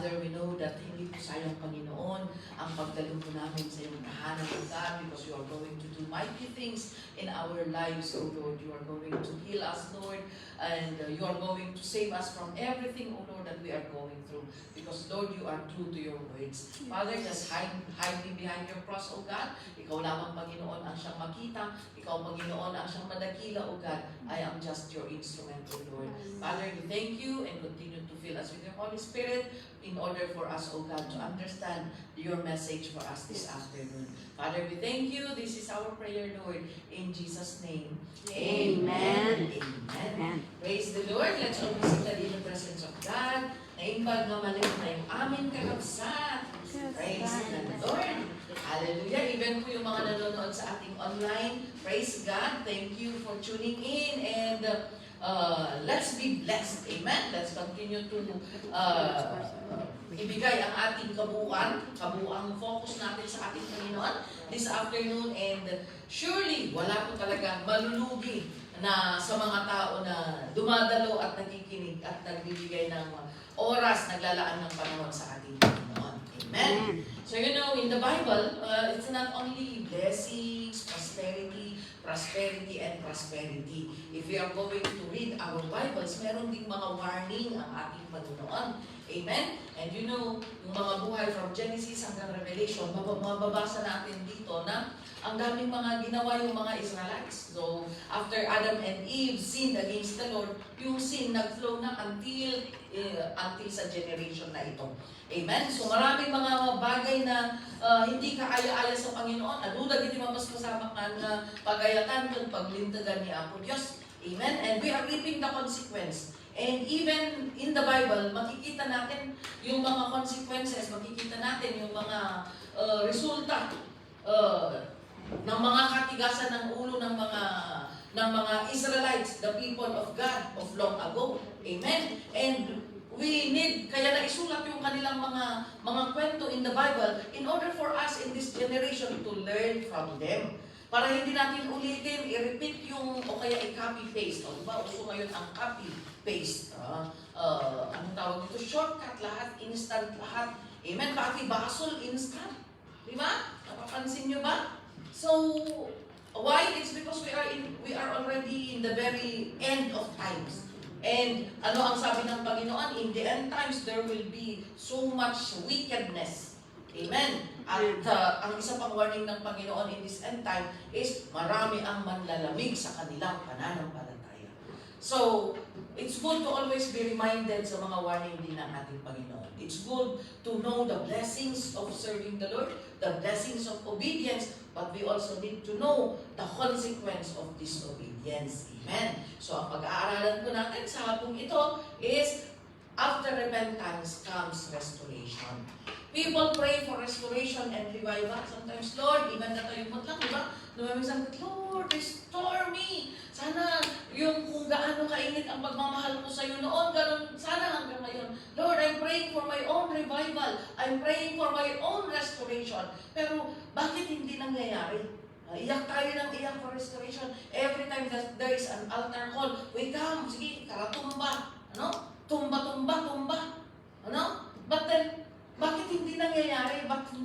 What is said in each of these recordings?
Father, we know that hindi po sayang, Panginoon, ang pagdalo po namin sa iyong tahanan, O God, because you are going to do mighty things in our lives, O Lord. You are going to heal us, Lord, and you are going to save us from everything, O Lord, that we are going through. Because, Lord, you are true to your words. Father, just hide me behind your cross, O God. Ikaw lamang, Panginoon, ang siyang makita. Ikaw, Panginoon, ang siyang madakila, O God. I am just your instrument, O Lord. Father, we thank you and continue to fill us with your Holy Spirit in order for us, O God, to understand your message for us this afternoon. Father, we thank you. This is our prayer, Lord. In Jesus' name. Amen. Amen. Praise the Lord. Let's all be seated in the presence of God. Naimbag nga malit na yung aming kakabsat. Praise the Lord. Hallelujah. Even po yung mga nanonood sa ating online, praise God. Thank you for tuning in and let's be blessed. Amen. Let's continue to ibigay ang ating kabuuang focus natin sa ating Panginoon this afternoon, and surely wala po talaga malulugi na sa mga tao na dumadalo at nakikinig at nagbibigay ng oras, naglalaan ng panahon sa ating Panginoon. Amen. So in the Bible, it's not only blessings, prosperity, and prosperity. If we are going to read our Bibles, meron ding mga warning ang ating Panginoon. Amen? And yung mga buhay from Genesis hanggang Revelation, mababasa natin dito na ang daming mga ginawa yung mga Israelites. So, after Adam and Eve sinned against the Lord, yung sin nag-flow na until sa generation na ito. Amen? So, maraming mga bagay na hindi kaaya-aya sa Panginoon. Adulag iti mapaspasamak na pagayatan kung paglintagan ni Apo Diyos. Amen? And we are reaping the consequence. And even in the Bible, makikita natin yung mga consequences, makikita natin yung mga resulta ng mga katigasan ng ulo ng mga Israelites, the people of God of long ago. Amen? And we need, kaya naisulat yung kanilang mga kwento in the Bible in order for us in this generation to learn from them. Para hindi natin ulitin, i-repeat o kaya i-copy-paste. Diba? Uso ngayon ang copy-paste. Anong tawag dito? Shortcut lahat, instant lahat. Amen? Pati basol, instant. Diba? Napapansin nyo ba? So, why? It's because we are already in the very end of times. And ano ang sabi ng Panginoon? In the end times, there will be so much wickedness. Amen? At ang isa pang warning ng Panginoon in this end time is marami ang manlalamig sa kanilang pananampalataya. So, it's good to always be reminded sa mga warning din ng ating Panginoon. It's good to know the blessings of serving the Lord, the blessings of obedience, but we also need to know the consequence of disobedience. Amen? So, ang pag-aaralan po natin sa hapong ito is after repentance comes restoration. People pray for restoration and revival. Sometimes, Lord, even na tayo lang, diba? Minsan, Lord, restore me. Sana yung kung gaano kainit ang pagmamahal ko sa iyo noon, ganun, sana hanggang ngayon. Lord, I'm praying for my own revival. I'm praying for my own restoration. Pero, bakit hindi nangyayari? Iyak tayo ng iyak for restoration. Every time that there is an altar call, we come, sige, karatumba. Ano? Tumba. Ano? But then, bakit hindi nangyayari? Bakit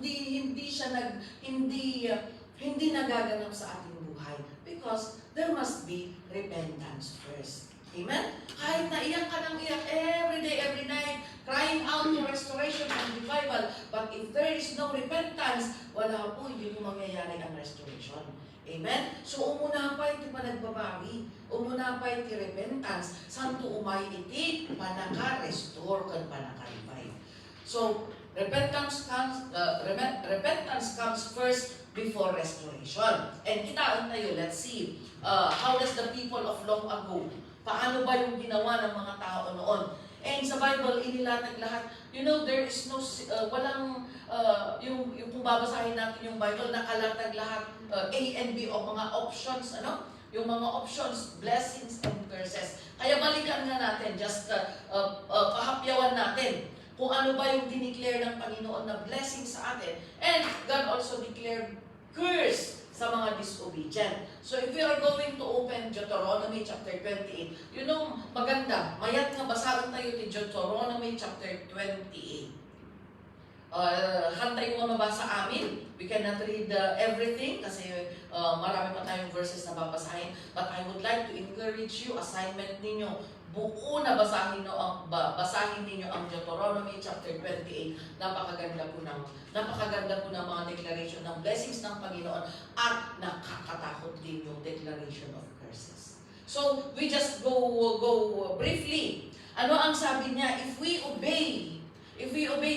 hindi nagaganap sa ating buhay? Because there must be repentance first. Amen? Kahit naiyak ka ng iyak every day, every night, crying out for restoration and revival, but if there is no repentance, wala po, hindi po mangyayari ang restoration. Amen? So, umuna pa iti panagbabawi. Umuna pa iti repentance. Santo umay iti panaka-restore kan panaka-revive. So, repentance comes first before restoration. And kitaan tayo, let's see, how does the people of long ago, paano ba yung ginawa ng mga tao noon? And sa Bible, inilatag lahat. There is no, yung kung babasahin natin yung Bible, nakalatag lahat, A and B o mga options, yung mga options, blessings and curses. Kaya balikan na natin, just pahapyawan natin kung ano ba yung dineclare ng Panginoon na blessing sa atin. And God also declared curse sa mga disobedient. So if we are going to open Deuteronomy chapter 28, maganda, mayat nga basahan tayo ni Deuteronomy chapter 28. hantay mo mabasa amin. We cannot read everything kasi marami pa tayong verses na babasahin. But I would like to encourage you, assignment ninyo, buo na basahin ninyo ang Deuteronomy chapter 28. Napakaganda po ng mga declaration ng blessings ng Panginoon at nakakatakot din yung declaration of curses. So, we just go briefly. Ano ang sabi niya? If we obey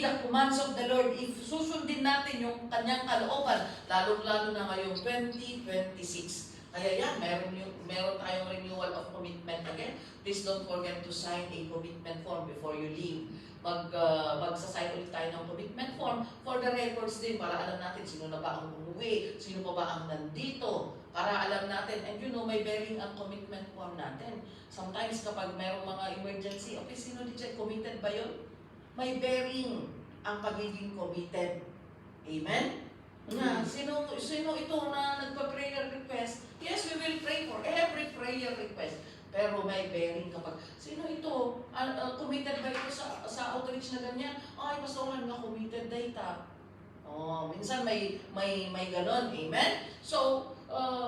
the commands of the Lord, if susundin natin yung kanyang kalooban, lalong-lalo na ngayong 2026. Kaya yan, meron tayong renewal of commitment again. Please don't forget to sign a commitment form before you leave. Magsasign ulit tayo ng commitment form for the records din, para alam natin sino na ba ang umuwi, sino pa ba ang nandito, para alam natin, and may bearing ang commitment form natin. Sometimes kapag merong mga emergency, okay, sino dito, committed ba yun? May bearing ang pagiging committed. Amen? Na, sino ito na nagpa-prayer request? Yes, we will pray for every prayer request. Pero may bearing kapag, sino ito? Committed ba ito sa outreach na ganyan? Ay, pastoran nga committed data. Minsan may ganon. Amen? So,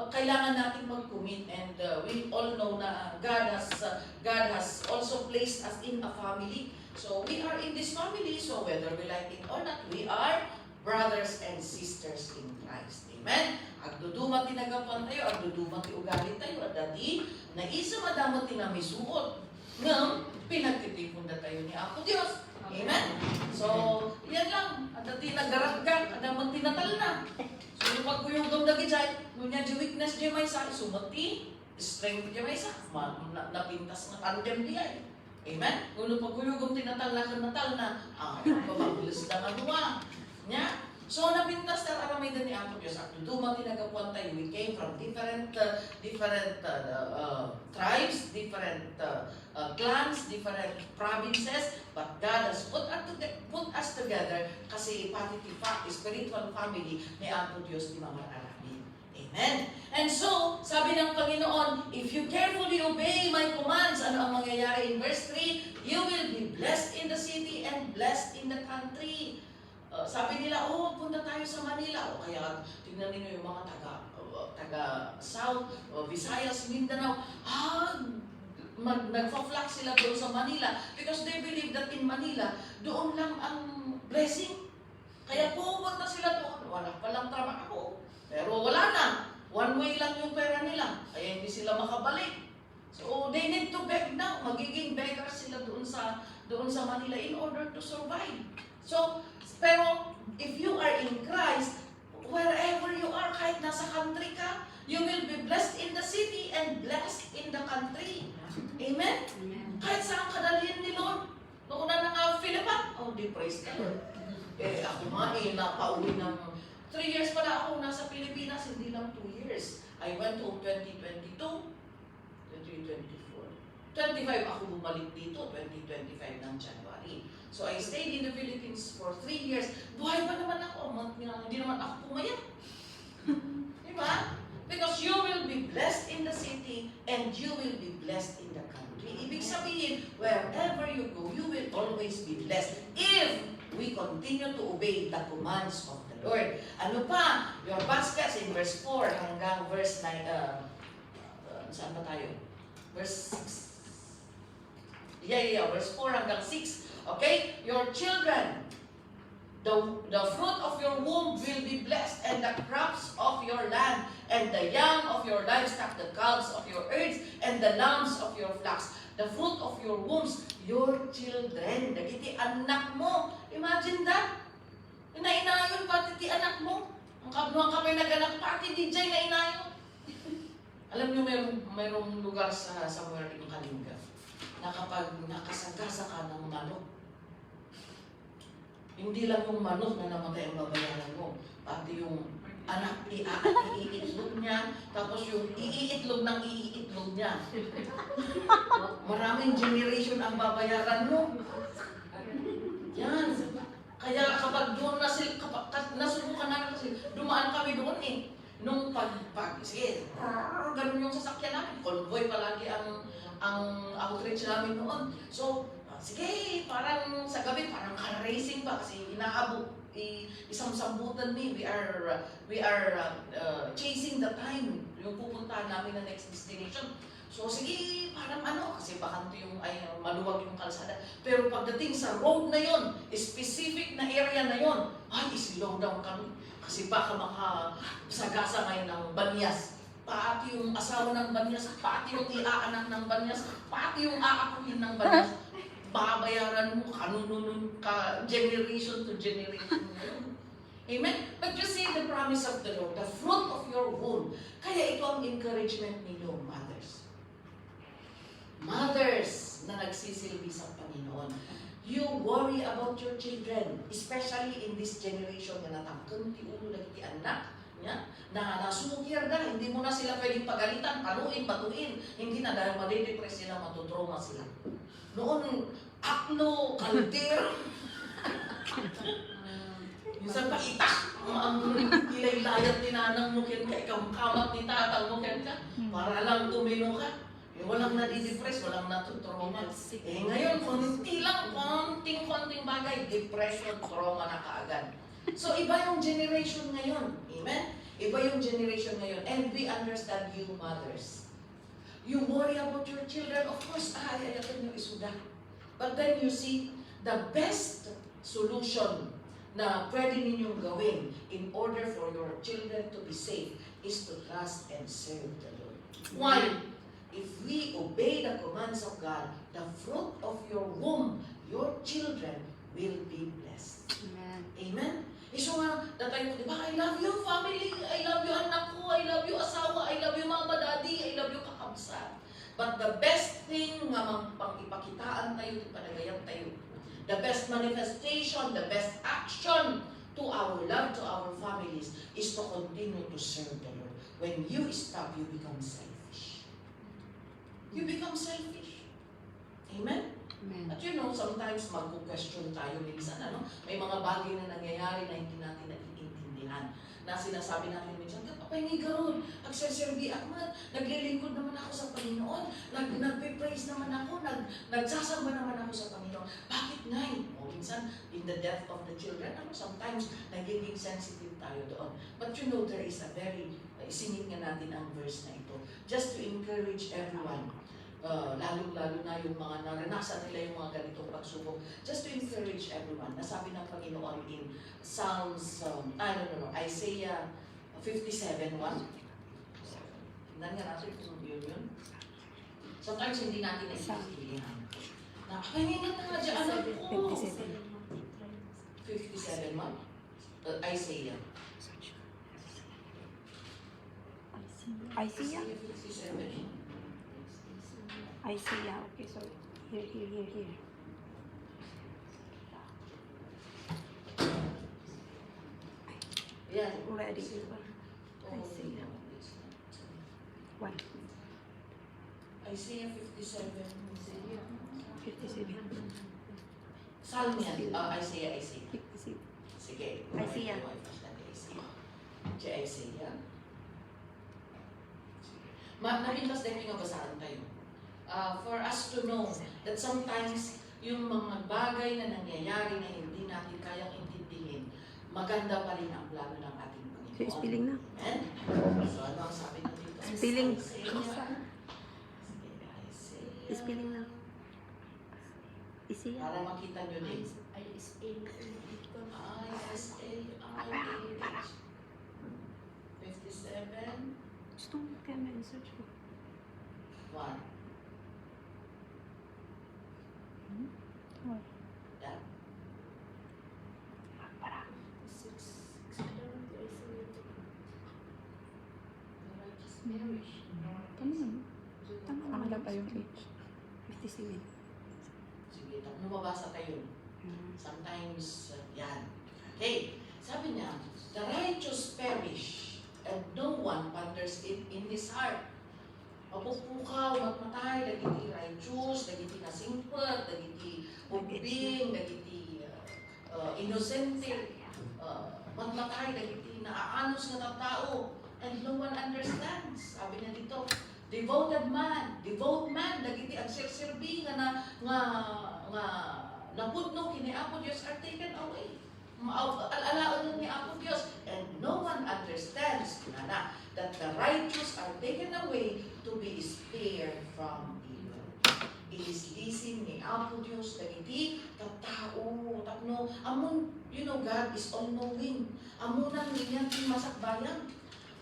kailangan natin mag-commit, and we all know na God has also placed us in a family. So, we are in this family. So, whether we like it or not, we are brothers and sisters in Christ. Amen? Agduduma tinagapan tayo, agduduma ti ugali tayo, at dati, na isa madamot tinamisuot, ng pinagtitipon na tayo ni Apo Diyos. Amen? So, yan lang. At dati nagaraggan, adamot tinatal na. So, yung pagkuyugong na gijay, nunya di weakness di may sa, sumati, strength di may sa, napintas na tandem di ay. Amen? Kung pagkuyugong tinatal na, pabagulis na manuwa. Nya? So, napintas na aramay din ni Apo Diyos. At dumang tinagapuan tayo, we came from different tribes, different clans, different provinces, but God has put us together kasi patitipa, spiritual family ni Apo Diyos ni Mama Arami. Amen? And so, sabi ng Panginoon, if you carefully obey my commands, ano ang mangyayari in verse 3? You will be blessed in the city and blessed in the country. Sabi nila, punta tayo sa Manila. Kaya tingnan niyo yung mga taga South, Visayas, Mindanao. Nagpa-flock sila doon sa Manila because they believe that in Manila, doon lang ang blessing. Kaya pupunta sila doon. Wala palang trabaho. Pero wala na. One way lang yung pera nila. Kaya hindi sila makabalik. So they need to beg now. Magiging beggars sila doon sa Manila in order to survive. So, pero if you are in Christ, wherever you are, kahit nasa country ka, you will be blessed in the city and blessed in the country. Amen? Kahit saan ka dalhin ni Lord. Noong una nga, Philippa, di praise the Lord. Ako nga, napauwi ng 3 years pala ako nasa Pilipinas, hindi lang 2 years. I went home 2022, 2024. 25 ako bumalik dito, 2025 ng January. So I stayed in the Philippines for 3 years. Buhay pa naman ako. Hindi naman ako pumayat. Diba? Because you will be blessed in the city and you will be blessed in the country. Ibig sabihin, wherever you go, you will always be blessed if we continue to obey the commands of the Lord. Ano pa? Your baskets in verse 4 hanggang verse 9. Saan ba tayo? Verse 6. Verse 4 hanggang 6. Okay? Your children, the fruit of your womb will be blessed, and the crops of your land, and the young of your livestock, the calves of your herds, and the lambs of your flocks. The fruit of your wombs, your children. Dagiti anak mo. Imagine that. Inainayon pati ti anak mo. Ang kabnuang kami naganak pati DJ na inayon. Alam niyo, mayroong lugar sa somewhere in Kalinga na kapag nakasagasa ka ng manok, hindi lang yung manok na namatay ang babayaran mo, pati yung anak iiitlog niya, tapos yung iiitlog ng iiitlog niya. Maraming generation ang babayaran mo. Yan. Kaya kapag doon nasubukan namin kasi dumaan kami doon nung sige, ganun yung sasakyan namin. Convoy palagi ang outreach namin noon. So, Sige, parang sa gabi, parang car racing pa kasi isang sambutan mi. We are chasing the time. Yung pupuntahan namin na next destination. So sige, parang kasi bakanto maluwag yung kalsada. Pero pagdating sa road na yon, specific na area na yon, slow down kami. Kasi baka makasagasa ngayon ng banyas. Pati yung asawa ng banyas, pati yung iaanak ng banyas, pati yung aakuhin ng banyas. Babayaran mo generation to generation. Amen? But you see the promise of the Lord, the fruit of your womb. Kaya ito ang encouragement ninyo, mothers. Mothers na nagsisilbi sa Panginoon. You worry about your children, especially in this generation na natangkang ti ulo lagi ti anak. Na nasukir na, hindi mo na sila pwedeng pagalitan, paluin, batuin. Hindi na dahil madidepress sila, matutroma sila. Noon, akno, kalder. Minsan pa itak. Ang ilay-layat ni nanang mo ken ka, kamat ni tatang mo ken ka. Para lang tumino ka. Walang nadidepress, walang natutroma. Ngayon, konting bagay, depression, trauma na kaagad. So, iba yung generation ngayon. Amen? Iba yung generation ngayon. And we understand you mothers. You worry about your children. Of course, ayayatin nyo isuda. But then you see, the best solution na pwede ninyong gawin in order for your children to be safe is to trust and serve the Lord. Why? If we obey the commands of God, the fruit of your womb, your children will be blessed. Amen. Amen? So nga, datay mo, di ba, I love you family, I love you anak ko, I love you asawa, I love you mama, daddy, I love you kakabsat. But the best thing nga pang ipakitaan tayo, ipanagayan tayo, the best manifestation, the best action to our love, to our families, is to continue to serve the Lord. When you stop, you become selfish. You become selfish. Amen? Amen. At sometimes magko-question tayo minsan, may mga bagay na nangyayari na hindi natin naiintindihan. Na sinasabi natin minsan, papahingi ka ron, agserserbi ako, naglilingkod naman ako sa Panginoon, nagpe-praise naman ako, nagsasamba naman ako sa Panginoon. Bakit ngay? Minsan, in the death of the children, sometimes nagiging sensitive tayo doon. But there is a very, isingit nga natin ang verse na ito, just to encourage everyone. Lalo-lalo na yung mga naranasan nila yung mga ganitong pagsubok. Just to encourage everyone. Nasabi ng Panginoon in Psalms, Isaiah 57:1. Tingnan nga natin kung yun. Sometimes hindi natin naiintindihan. Nakahingan na nga dyan, anak ko. 57:1. Isaiah. Isaiah? 57. Isaiah, okay, so here. Yan. Ready. Isaiah. 1. Isaiah 57. 57. Psalm yan. Isaiah. 57. Sige. Isaiah. Isaiah. Nabintas din yung basahan tayo. For us to know that sometimes yung mga bagay na nangyayari na hindi natin kayang intindihin, maganda pa rin ang plano ng ating Panginoon. So, spelling na. Amen? So, ano ang sabi natin dito? Spelling. Isaiah. Spelling na. Isaiah. Para makita nyo din. ISAIAH. 57. Gusto mo kaya may search ko. 1. Yan. Para. Tama naman lang tayong age. 57. Sige, lumabasa tayo. Sometimes, yan. Okay, sabi niya, the righteous perish, and no one ponders it in his heart. Mapupukaw, magmatay, dagiti righteous, dagiti nasingpet, dagiti ubing, dagiti inosente, magmatay, dagiti naaanos nga tao, and no one understands. Sabi niya dito, devote man, dagiti agsirsirbi nga nga napudno kini Apo Dios are taken away. Alaon ni Apo Dios, and no one understands na that the righteous are taken away to be spared from evil. It is lisin ni Apo Dios dagiti katao tapno amon, you know, God is all knowing. Amunan niya tin masakbayan.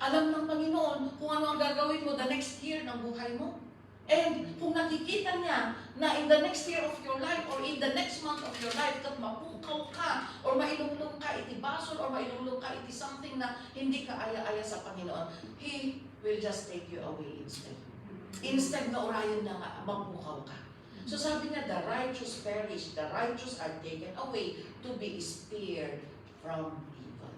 Alam ng Panginoon kung ano ang gagawin mo the next year ng buhay mo. And kung nakikita niya na in the next year of your life or in the next month of your life kat mapukaw ka or mailulong ka iti basol or mailulong ka iti something na hindi ka aya-aya sa Panginoon, He will just take you away instead. Instead na orayon na nga, mapukaw ka. So sabi niya, the righteous perish, the righteous are taken away to be spared from evil.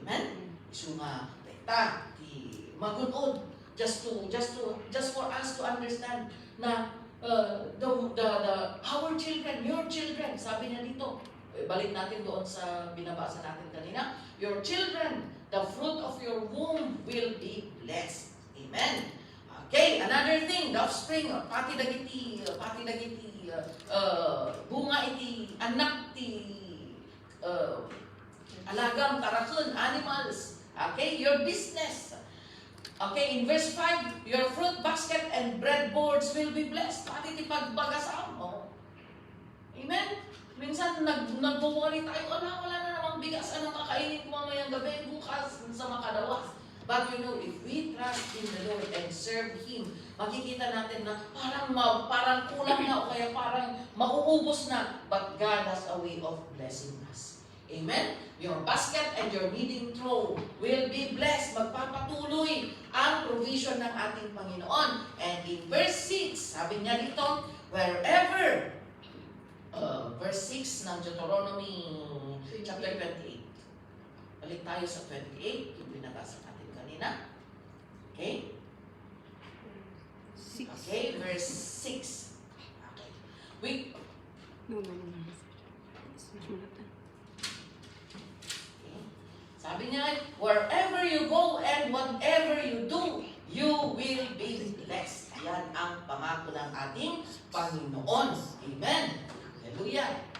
Amen? So nga, ta, di magunod, just for us to understand na our children, your children, sabi niya dito, balik natin doon sa binabasa natin kanina, your children, the fruit of your womb will be blessed. Amen. Okay, another thing, the offspring, pati dagiti bunga iti anak ti alagam tarakon, animals. Okay, your business. Okay, in verse 5, your fruit basket and breadboards will be blessed. Pati ti pagbagasam mo. Amen? Minsan nag-worry tayo, wala na namang bigas, anong kakainin ko mamayang gabi, bukas sa makadawas. But you know, if we trust in the Lord and serve Him, makikita natin na parang kulang na o kaya parang mauubos na. But God has a way of blessing us. Amen? Your basket and your kneading trough will be blessed. Magpapatuloy ang provision ng ating Panginoon. And in verse 6, sabi niya dito, wherever, verse 6 ng Deuteronomy chapter 28. Balik tayo sa 28, yung binabasa natin kanina. Okay? Okay, verse 6. Okay. No. Sabi niya, wherever you go and whatever you do, you will be blessed. Yan ang pangako ng ating Panginoon. Amen. Hallelujah.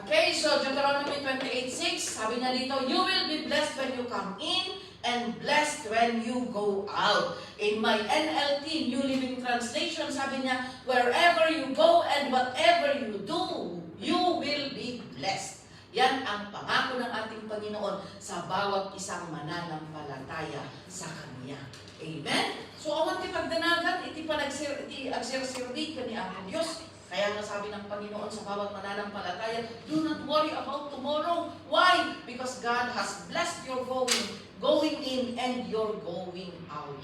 Okay, so Deuteronomy 28:6, sabi niya dito, you will be blessed when you come in and blessed when you go out. In my NLT, New Living Translation, sabi niya, wherever you go and whatever you do, you will be blessed. Yan ang pangako ng ating Panginoon sa bawat isang mananampalataya sa Kanya. Amen? So, awan ti pagdanagan, iti agsirsirdi ka ni Apo Diyos. Kaya nga sabi ng Panginoon sa bawat mananampalataya, do not worry about tomorrow. Why? Because God has blessed your going in and your going out.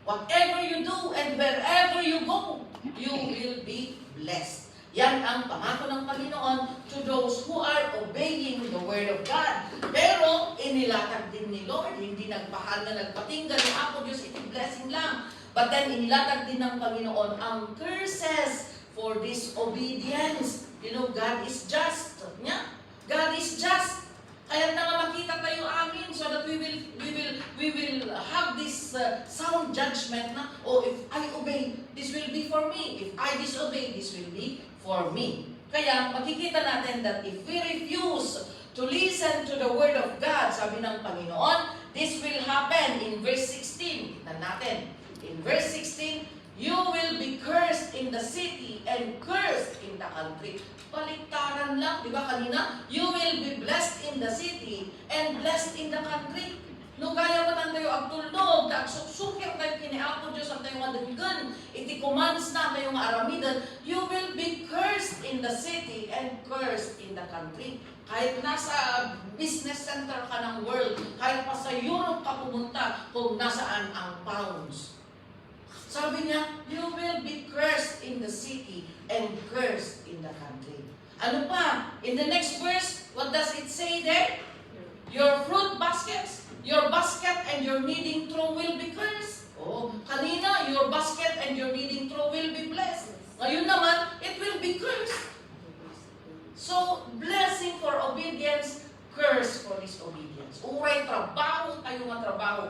Whatever you do and wherever you go, you will be blessed. Yan ang pangako ng Panginoon to those who are obeying the Word of God. Pero, inilatag din ni Lord, hindi nagpahal na nagpatinggan ni Apo Diyos, iti blessing lang. But then, inilatag din ng Panginoon ang curses for disobedience. You know, God is just. Yeah? God is just. Kaya nga makita tayo amin so that we will have this sound judgment na, oh, if I obey, this will be for me. If I disobey, this will be for me. Kaya makikita natin that if we refuse to listen to the Word of God, sabi ng Panginoon, this will happen in verse 16. Kita natin. In verse 16, you will be cursed in the city and cursed in the country. Baliktaran lang, di ba kanina? You will be blessed in the city and blessed in the country. No gaya pa tayo agtulnog, agsukir tayo kiniapo Diyos ang tayo madunggan, iti commands na tayo aramidan, you will be cursed in the city and cursed in the country. Kahit nasa business center ka ng world, kahit pa sa Europe ka pumunta, kung nasaan ang pounds. Sabi niya, you will be cursed in the city and cursed in the country. Ano pa? In the next verse, what does it say there? Your fruit baskets, your basket and your kneading trough will be cursed. Oh, kanina, your basket and your kneading trough will be blessed. Ngayon naman, it will be cursed. So, blessing for obedience, curse for disobedience. Uray, trabaho tayo nga trabaho.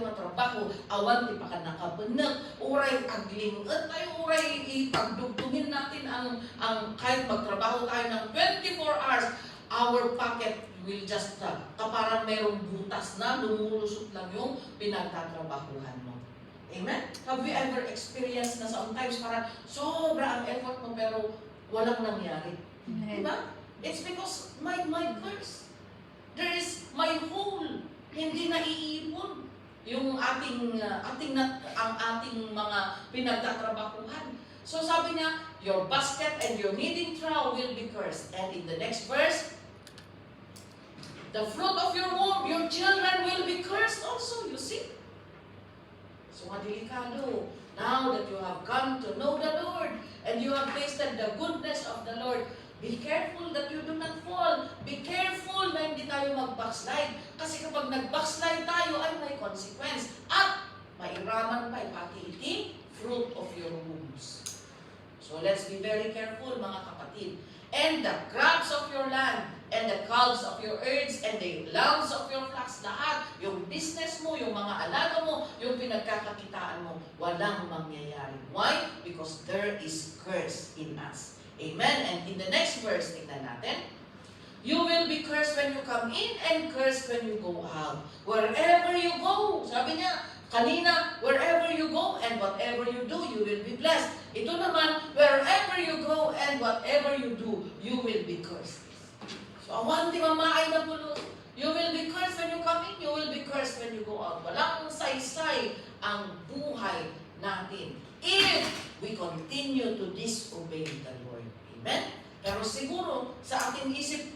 tayo nga trabaho, awan ti pa ka nakabenag, uray aglingat tayo, uray ipagdugtungin natin ang kahit magtrabaho tayo ng 24 hours, our pocket will just kaparang merong butas na lumulusot lang yung pinagtatrabahuhan mo. Amen? Have you ever experienced na sometimes parang sobra ang effort mo pero walang nangyari? Diba? It's because my curse. There is my hole. Hindi naiipon yung ang ating mga pinagtatrabahuhan. So sabi niya, your basket and your kneading trough will be cursed. And in the next verse, the fruit of your womb, your children will be cursed also, you see? So delikado. Now that you have come to know the Lord and you have tasted the goodness of the Lord, be careful that you do not fall. Be careful na hindi tayo mag-backslide. Kasi kapag nag-backslide tayo ay may consequence. At mairaman pa pati iti fruit of your wombs. So let's be very careful mga kapatid. And the crops of your land, and the calves of your herds, and the lambs of your flocks, lahat, yung business mo, yung mga alaga mo, yung pinagkakakitaan mo, walang mangyayari. Why? Because there is curse in us. Amen? And in the next verse, tignan natin, you will be cursed when you come in and cursed when you go out. Wherever you go, sabi niya, kanina, wherever you go and whatever you do, you will be blessed. Ito naman, wherever you go and whatever you do, you will be cursed. So, awan di mamaay na pulot. You will be cursed when you come in, you will be cursed when you go out. Walang saysay ang buhay natin if we continue to disobey the Lord. Amen? Pero siguro, sa ating isip,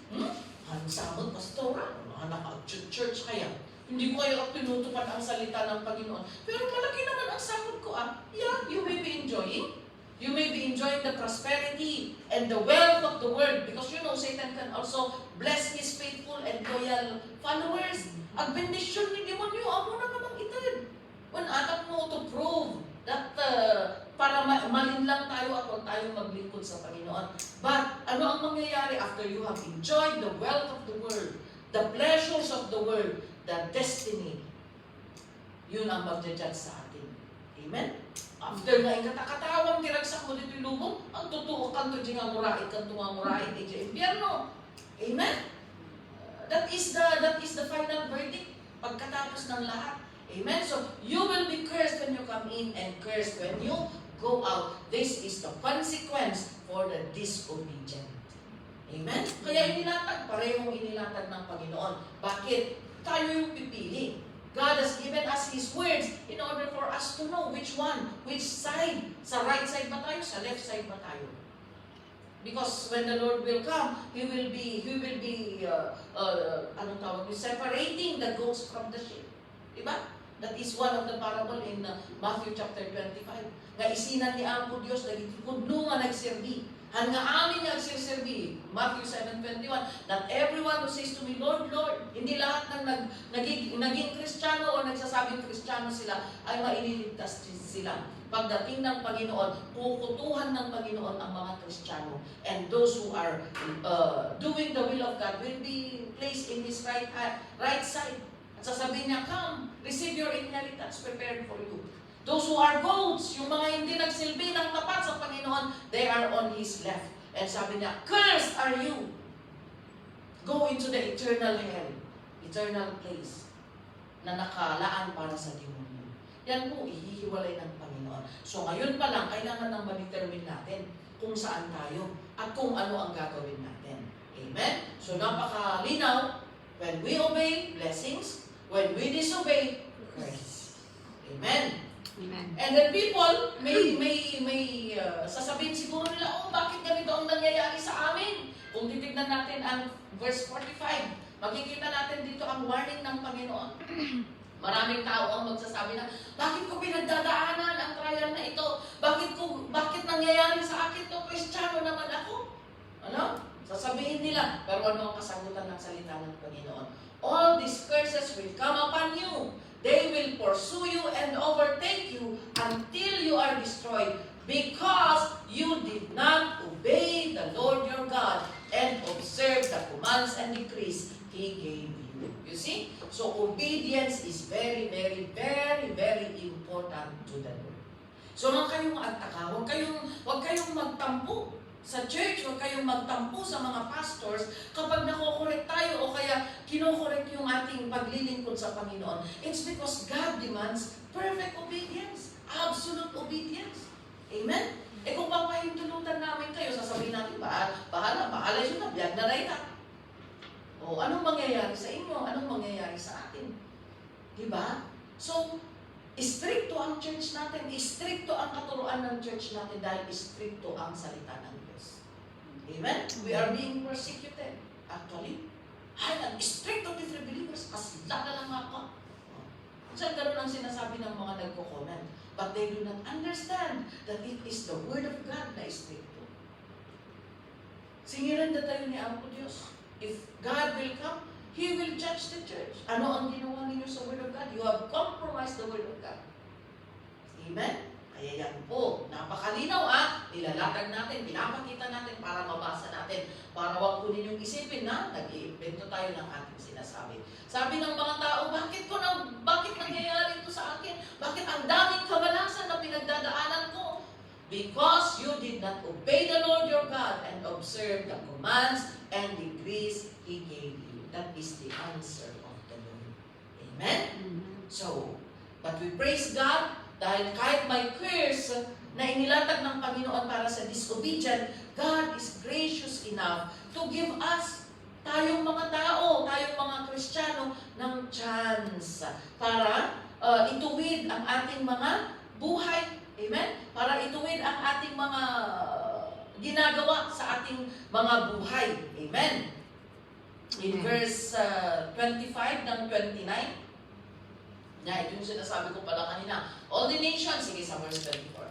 hansamot, pastora, naka-church kaya. Hindi ko kayo tinutupad ang salita ng Panginoon. Pero malaki naman ang sahod ko Yeah, you may be enjoying. You may be enjoying the prosperity and the wealth of the world. Because you know, Satan can also bless his faithful and loyal followers. Ang bendisyon ni demonyo, amo na namang itid. When atak mo to prove that para malinlang tayo at huwag tayong maglingkod sa Panginoon. But ano ang mangyayari after you have enjoyed the wealth of the world, the pleasures of the world, the destiny, yun ang magja-judge sa atin. Amen? After nga yung katakatawang kiragsak mo dito yung lubong, ang totoo kanto di nga murait, kanto nga murait, di impyerno. Amen? That is the final verdict pagkatapos ng lahat. Amen? So, you will be cursed when you come in and cursed when you go out. This is the consequence for the disobedient. Amen? Kaya inilatag, parehong inilatag ng Panginoon. Bakit? Tayo yung pipili. God has given us His words in order for us to know which one, which side. Sa right side ba tayo? Sa left side ba tayo? Because when the Lord will come, He will be separating the goats from the sheep. Diba? That is one of the parable in Matthew chapter 25. Nga isinan ni Ampo Diyos, nagikikudno nga nagserbi. Hanga amin nga nagserbi. Matthew 7:21. Not everyone who says to me, Lord, Lord, hindi lahat ng naging Kristiyano o nagsasabing Kristiyano sila ay maililigtas sila. Pagdating ng Panginoon, kukutuhan ng Panginoon ang mga Kristiyano. And those who are doing the will of God will be placed in His right side. At sasabihin niya, come, receive your inheritance prepared for you. Those who are goats, yung mga hindi nagsilbi ng tapat sa Panginoon, they are on His left. And sabi niya, cursed are you. Go into the eternal hell, eternal place, na nakalaan para sa demonyo. Yan po, ihihiwalay ng Panginoon. So ngayon pa lang, kailangan nang ma-determine natin kung saan tayo at kung ano ang gagawin natin. Amen? So napakalinaw, when we obey, blessings. When we disobey, curse. Amen? Amen. And then people may sasabihin siguro nila, oh, bakit ganito ang nangyayari sa amin? Kung titignan natin ang verse 45, makikita natin dito ang warning ng Panginoon. Maraming tao ang magsasabi na, bakit ko pinagdadaanan ang trial na ito? Bakit nangyayari sa akin to? Kristiyano naman ako. Ano? Sasabihin nila, pero ano ang kasagutan ng salita ng Panginoon? All these curses will come upon you. They will pursue you and overtake you until you are destroyed because you did not obey the Lord your God and observe the commands and decrees He gave you. You see? So obedience is very, very, very, very important to the Lord. So huwag kayong agtaka, huwag kayong magtampo sa church, huwag kayong magtampo sa mga pastors kapag nakokorek tayo o kaya kinokorek yung ating paglilingkod sa Panginoon. It's because God demands perfect obedience, absolute obedience. Amen? Eh kung papahintulutan namin kayo, sasabihin natin, bahala yun na, biyag na rin na. O anong mangyayari sa inyo? Anong mangyayari sa atin? Diba? So, stricto ang church natin, stricto ang katuruan ng church natin dahil stricto ang salita ng Diyos. Amen? We are being persecuted. Actually, ang stricto with the believers, kasila na lang ako. Diyan ganun ang sinasabi ng mga nagko-comment. But they do not understand that it is the Word of God na stricto. Singiran na tayo ni Apo Diyos. If God will come, He will judge the church. Ano ang ginawa ninyo sa Word of God? You have compromised the Word of God. Amen? Kaya yan po, napakalinaw nilalatag natin, pinapakita natin para mabasa natin. Para wag po ninyong isipin na nag-iimbento tayo ng ating sinasabi. Sabi ng mga tao, bakit nangyayari ito sa akin? Bakit ang daming kabalasan na pinagdadaanan ko? Because you did not obey the Lord your God and observe the commands and decrees He gave you. That is the answer of the Lord. Amen? So, but we praise God dahil kahit may curse na inilatag ng Panginoon para sa disobedient, God is gracious enough to give us, tayong mga tao, tayong mga Kristiyano, ng chance para ituwid ang ating mga buhay. Amen? Para ituwid ang ating mga ginagawa sa ating mga buhay. Amen? In verse 25 ng 29, ito yung sinasabi ko pala kanina. All the nations, sige sa verse 24.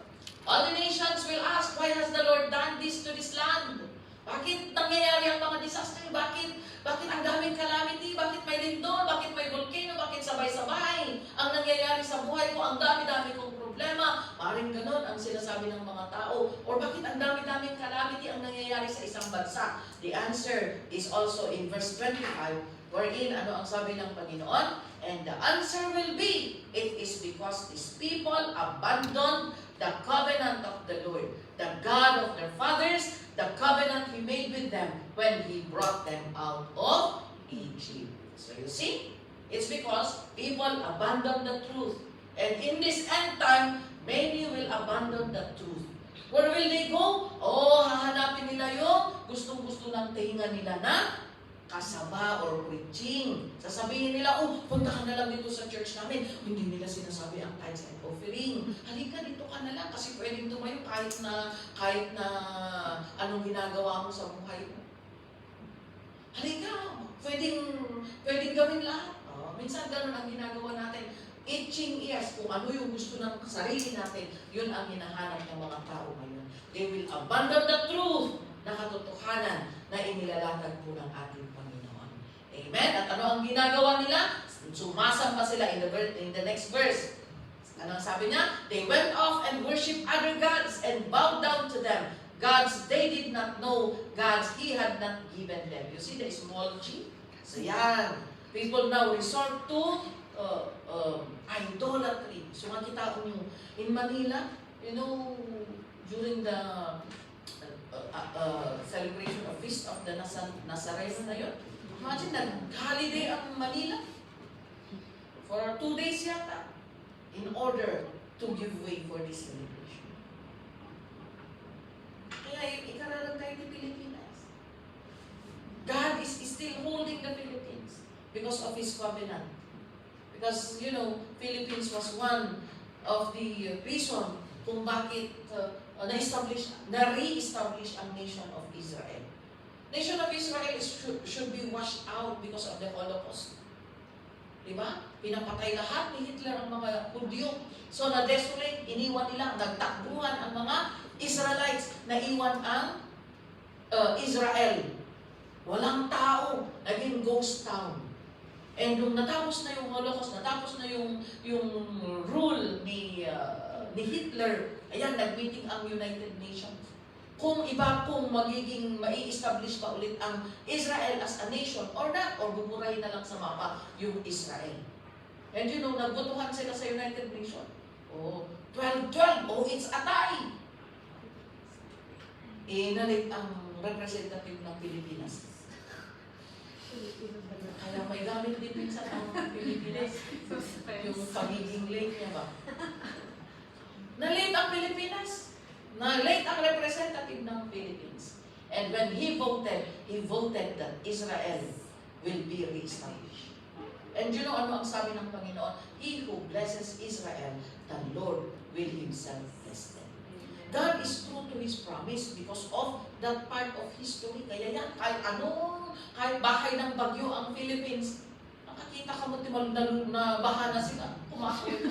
All the nations will ask, why has the Lord done this to this land? Bakit nangyayari ang mga disaster? Bakit ang daming calamity? Bakit may lindol? Bakit may volcano? Bakit sabay-sabay ang nangyayari sa buhay ko? Ang dami-dami kong problema. Maring ganun ang sinasabi ng mga tao. Or bakit ang dami-daming calamity ang nangyayari sa isang bansa? The answer is also in verse 25, wherein ano ang sabi ng Panginoon? And the answer will be, it is because these people abandoned the covenant of the Lord, the God of their fathers, the covenant He made with them when He brought them out of Egypt. So you see, it's because people abandon the truth. And in this end time, many will abandon the truth. Where will they go? Hahanapin nila yung gustong-gusto ng tinga nila na kasaba or preaching. Sasabihin nila, punta ka na lang dito sa church namin. Hindi nila sinasabi ang tithes and offering. Halika, dito ka na lang kasi pwedeng tumayo kahit na anong ginagawa mo sa buhay mo. Halika, pwedeng gawin lahat. Minsan ganun ang ginagawa natin. Itching ears, kung ano yung gusto ng sarili natin, yun ang hinahanap ng mga tao ngayon. They will abandon the truth na katotohanan na inilalatag po ng ating Panginoon. Amen? At ano ang ginagawa nila? Sumasamba sila in the next verse. Anong sabi niya? They went off and worshiped other gods and bowed down to them. Gods they did not know, gods He had not given them. You see the small g? So yan. People now resort to idolatry. So makita ko nyo, in Manila, during the celebration of Feast of the Nazareno na yun. Imagine, nag-holiday ang Manila for 2 days yata in order to give way for this celebration. Kaya ikaralang kayo ni Pilipinas. God is still holding the Philippines because of His covenant. Because, Philippines was one of the reason kung bakit na-re-establish ang nation of Israel. Nation of Israel should be washed out because of the Holocaust. Diba? Pinapatay lahat ni Hitler ang mga Hudyo. So, na-desolate, iniwan nila, nagtakbuhan ang mga Israelites, naiwan ang Israel. Walang tao, naging ghost town. And nung natapos na yung Holocaust, natapos na yung rule ni Hitler, ayan, nag-meeting ang United Nations. kung iba kung magiging mai-establish pa ulit ang Israel as a nation or not, or buburahin na lang sa mapa yung Israel. And you know, nagbotohan sila sa United Nations. Oh, 12-12, oh, it's a tie. Inalit ang representative ng Pilipinas. Kaya may gamit din minsan ang Pilipinas. Yung pagiging late niya ba? Na-late ang Pilipinas. Na-late ang representative ng Philippines. And when he voted that Israel will be re-established. And you know ano ang sabi ng Panginoon? He who blesses Israel, the Lord will Himself bless them. God is true to His promise because of that part of history. Kaya yan, kahit bahay ng bagyo ang Philippines, nakakita ka mo na baha na sila, kumakoy.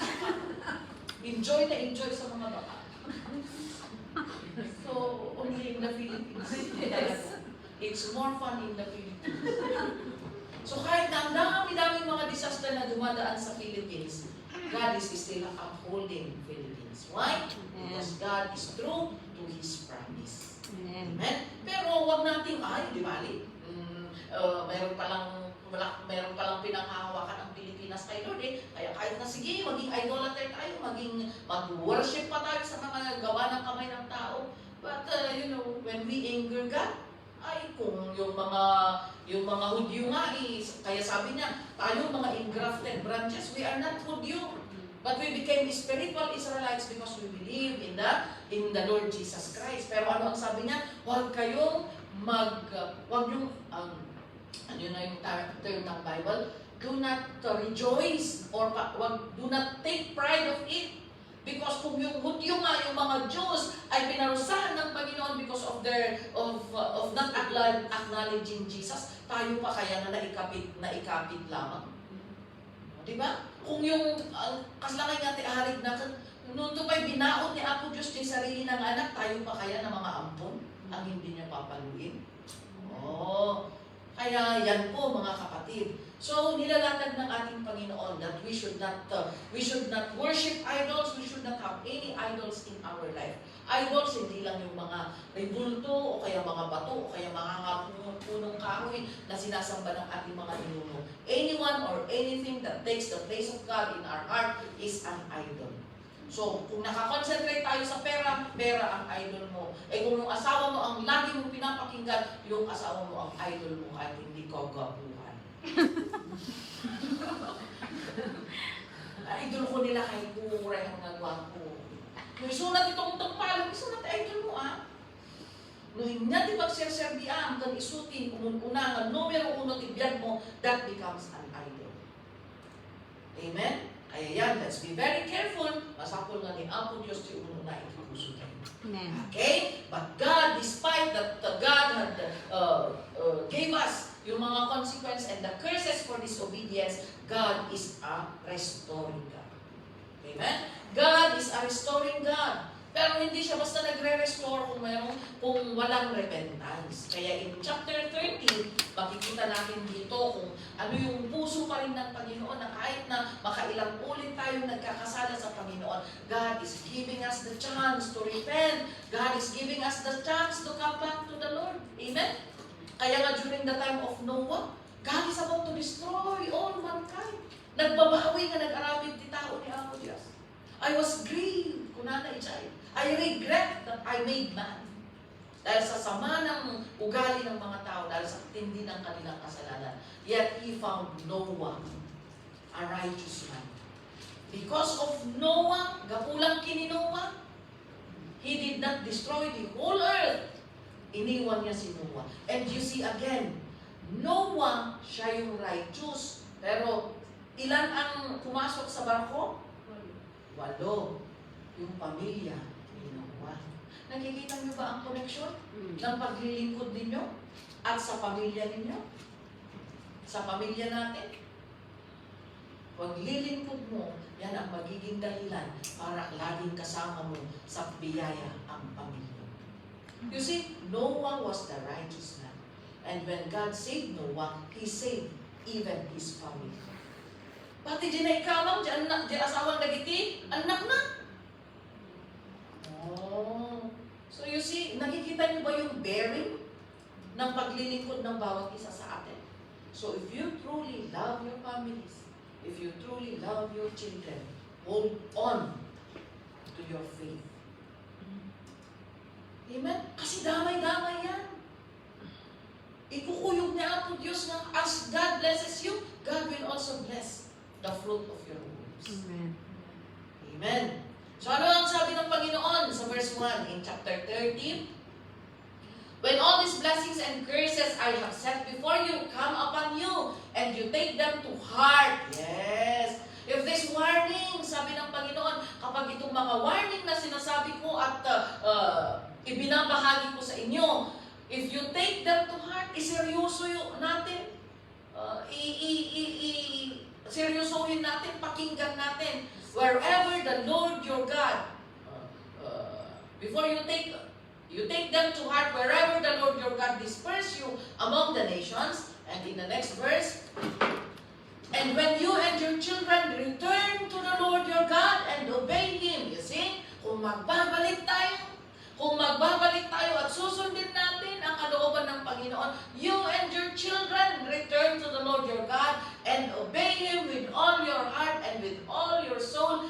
Enjoy na enjoy sa mga baha. So, only in the Philippines. It's more fun in the Philippines. So kahit na ang dami-daming mga disaster na dumadaan sa Philippines, God is still upholding Philippines. Why? Because God is true to His promise. Amen. Pero wag nating, di bali, meron palang pinanghahawakan ang Pilipinas kay Lord eh. Kaya kahit na sige, maging idolater tayo, mag-worship pa tayo sa mga gawa ng kamay ng tao. But you know, when we anger God, ay kung yung mga Hudyo nga kaya sabi niya, tayo mga engrafted branches, we are not Hudyo. But we became spiritual Israelites because we believe in the Lord Jesus Christ. Pero ano ang sabi niya? Huwag yung ano na yung term ng Bible, do not rejoice or do not take pride of it. Because kung yung Hudyo nga, yung mga Jews ay pinarusahan ng Panginoon because of not acknowledging Jesus, tayo pa kaya na naikapit lamang. Diba? Kung yung kaslangay nga tiaharig na noon to pa'y binaon ni Apo Diyos yung sarili ng anak, tayo pa kaya na mga ampon ang hindi niya papaluin? Kaya yan po mga kapatid. So nilalatag ng ating Panginoon that we should not worship idols, we should not have any idols in our life. Idols hindi lang yung mga rebulto o kaya mga bato o kaya mga punong kahoy na sinasamba ng ating mga ninuno. Anyone or anything that takes the place of God in our heart is an idol. So, kung nakakonsentrate tayo sa pera, pera ang idol mo. Kung yung asawa mo ang lagi mong pinapakinggan, yung asawa mo ang idol mo at hindi ka gabuhan. Idol ko nila kay Kuray ang nagwa ko. Kung isunat itong palang, isunat idol mo Nung hindi pagserserbihan, kung isutin, umununangan, numero uno tibyan mo, that becomes an idol. Amen? Kaya yan, let's be very careful. Masapol nga ni Apo Diyos yung una itupuso tayo. Okay? But God, despite that God had gave us yung mga consequence and the curses for disobedience, God is a restoring God. Amen? God is a restoring God. Pero hindi siya basta nagre-restore kung walang repentance. Kaya in chapter 30, makikita natin dito kung ano yung puso pa rin ng Panginoon na kahit na makailang ulit tayong nagkakasala sa Panginoon, God is giving us the chance to repent. God is giving us the chance to come back to the Lord. Amen? Kaya nga during the time of Noah, God is about to destroy all mankind. Nagbabawi nga nag-arabid ti tao ni Apo Diyos. I was grieved, kunana ichay. I regret that I made man. Dahil sa sama ng ugali ng mga tao, dahil sa tindi ng kanilang kasalanan. Yet He found Noah, a righteous man. Because of Noah, gapulang kini Noah, He did not destroy the whole earth. Iniwan niya si Noah. And you see again, Noah, siya yung righteous. Pero ilan ang pumasok sa barko? 8. Yung pamilya ni Noah. Nakikita niyo ba ang connection ng paglilingkod ninyo at sa pamilya ninyo? Sa pamilya natin? Paglilingkod mo, yan ang magiging dahilan para laging kasama mo sa biyaya ang pamilya. You see, Noah was the righteous man. And when God saved Noah, He saved even his family. Pati di na ikamang, di asawang nagiti, anak na. So you see, nakikita niyo ba yung bearing ng paglilingkod ng bawat isa sa atin? So if you truly love your families, if you truly love your children, hold on to your faith. Amen? Kasi damay-damay yan. Ikukuyog niya ang Diyos na as God blesses you, God will also bless the fruit of your wombs. Amen. Amen. So ano ang sabi ng Panginoon sa verse 1 in chapter 13? When all these blessings and curses I have set before you come upon you, and you take them to heart. Yes. If this warning, sabi ng Panginoon, kapag itong mga warning na sinasabi ko at ibinabahagi ko sa inyo, if you take them to heart, iseryoso natin. Seryosohin natin, pakinggan natin. Wherever the Lord your God, before you take them to heart, wherever the Lord your God disperse you among the nations. And in the next verse, and when you and your children return to the Lord your God and obey Him, you see, kung magbabalik tayo at susundin natin ang kalooban ng Panginoon, you and your children return to the Lord your God and obey Him with all your heart and with all your soul,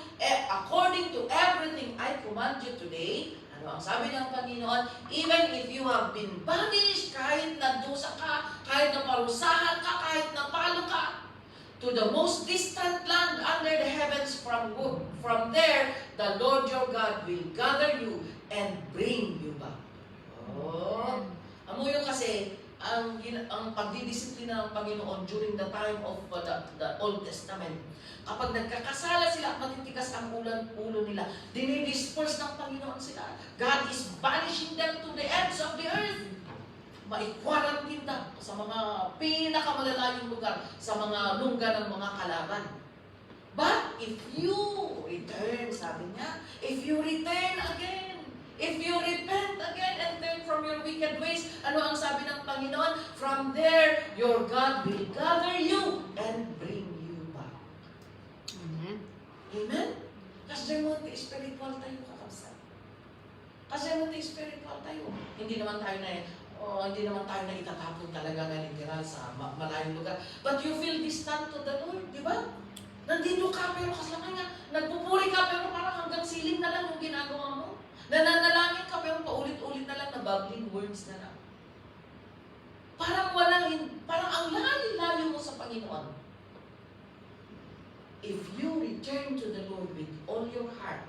according to everything I command you today. Ano ang sabi ng Panginoon? Even if you have been banished, kahit nadusa ka, kahit naparusahan ka, kahit napalo ka, to the most distant land under the heavens, from there, the Lord your God will gather you and bring you back. Oh, amo yung kasi, ang pagdidisiplina ng Panginoon during the time of the Old Testament, kapag nagkakasala sila at matitigas ang ulo nila, dinidisperse ng Panginoon sila. God is banishing them to the ends of the earth. Mai-quarantine na sa mga pinakamalalayong lugar, sa mga lungga ng mga kalaban. But if you return, sabi niya, if you return again, if you repent again and turn from your wicked ways, ano ang sabi ng Panginoon? From there, your God will gather you and bring you back. Amen. Amen? Kasi mo spiritual tayo, kakabsat. Kasi mo spiritual tayo. Hindi naman tayo na itatapon talaga na literal sa malayong lugar. But you feel distant to the Lord, di ba? Nandito ka pero kasama nga, nagpupuri ka pero parang hanggang siling na lang yung ginagawa mo. Nananalangin ka pero paulit-ulit na lang na babbling words na lang. Parang ang layo-layo mo sa Panginoon. If you return to the Lord with all your heart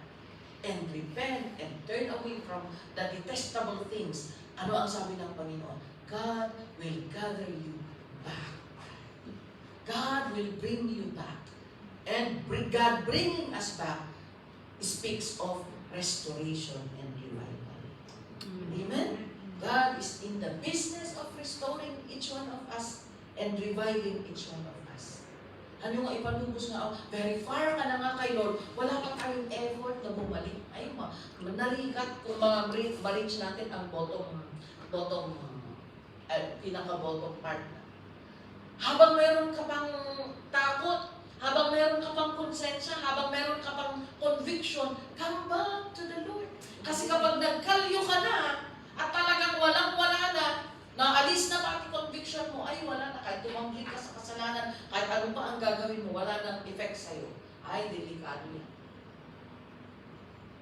and repent and turn away from the detestable things, ano ang sabi ng Panginoon? God will gather you back. God will bring you back. And God bringing us back speaks of restoration and revival. Amen? God is in the business of restoring each one of us and reviving each one of us. Ano nga ipalubos nga, very far ka na nga kay Lord, wala pa tayong effort na bumalik. Ay, nalikat kung ma-reach natin ang pinaka-bottom part na. Habang meron ka pang takot, habang meron ka pang konsensya, habang meron ka pang conviction, come back to the Lord. Kasi kapag nagkalyo ka na, at talagang walang-wala na, naalis na pati conviction mo, ay wala na, kahit tumanggi ka sa kasalanan, kahit ano pa ang gagawin mo, wala nang effect sa'yo. Ay, delikado yan.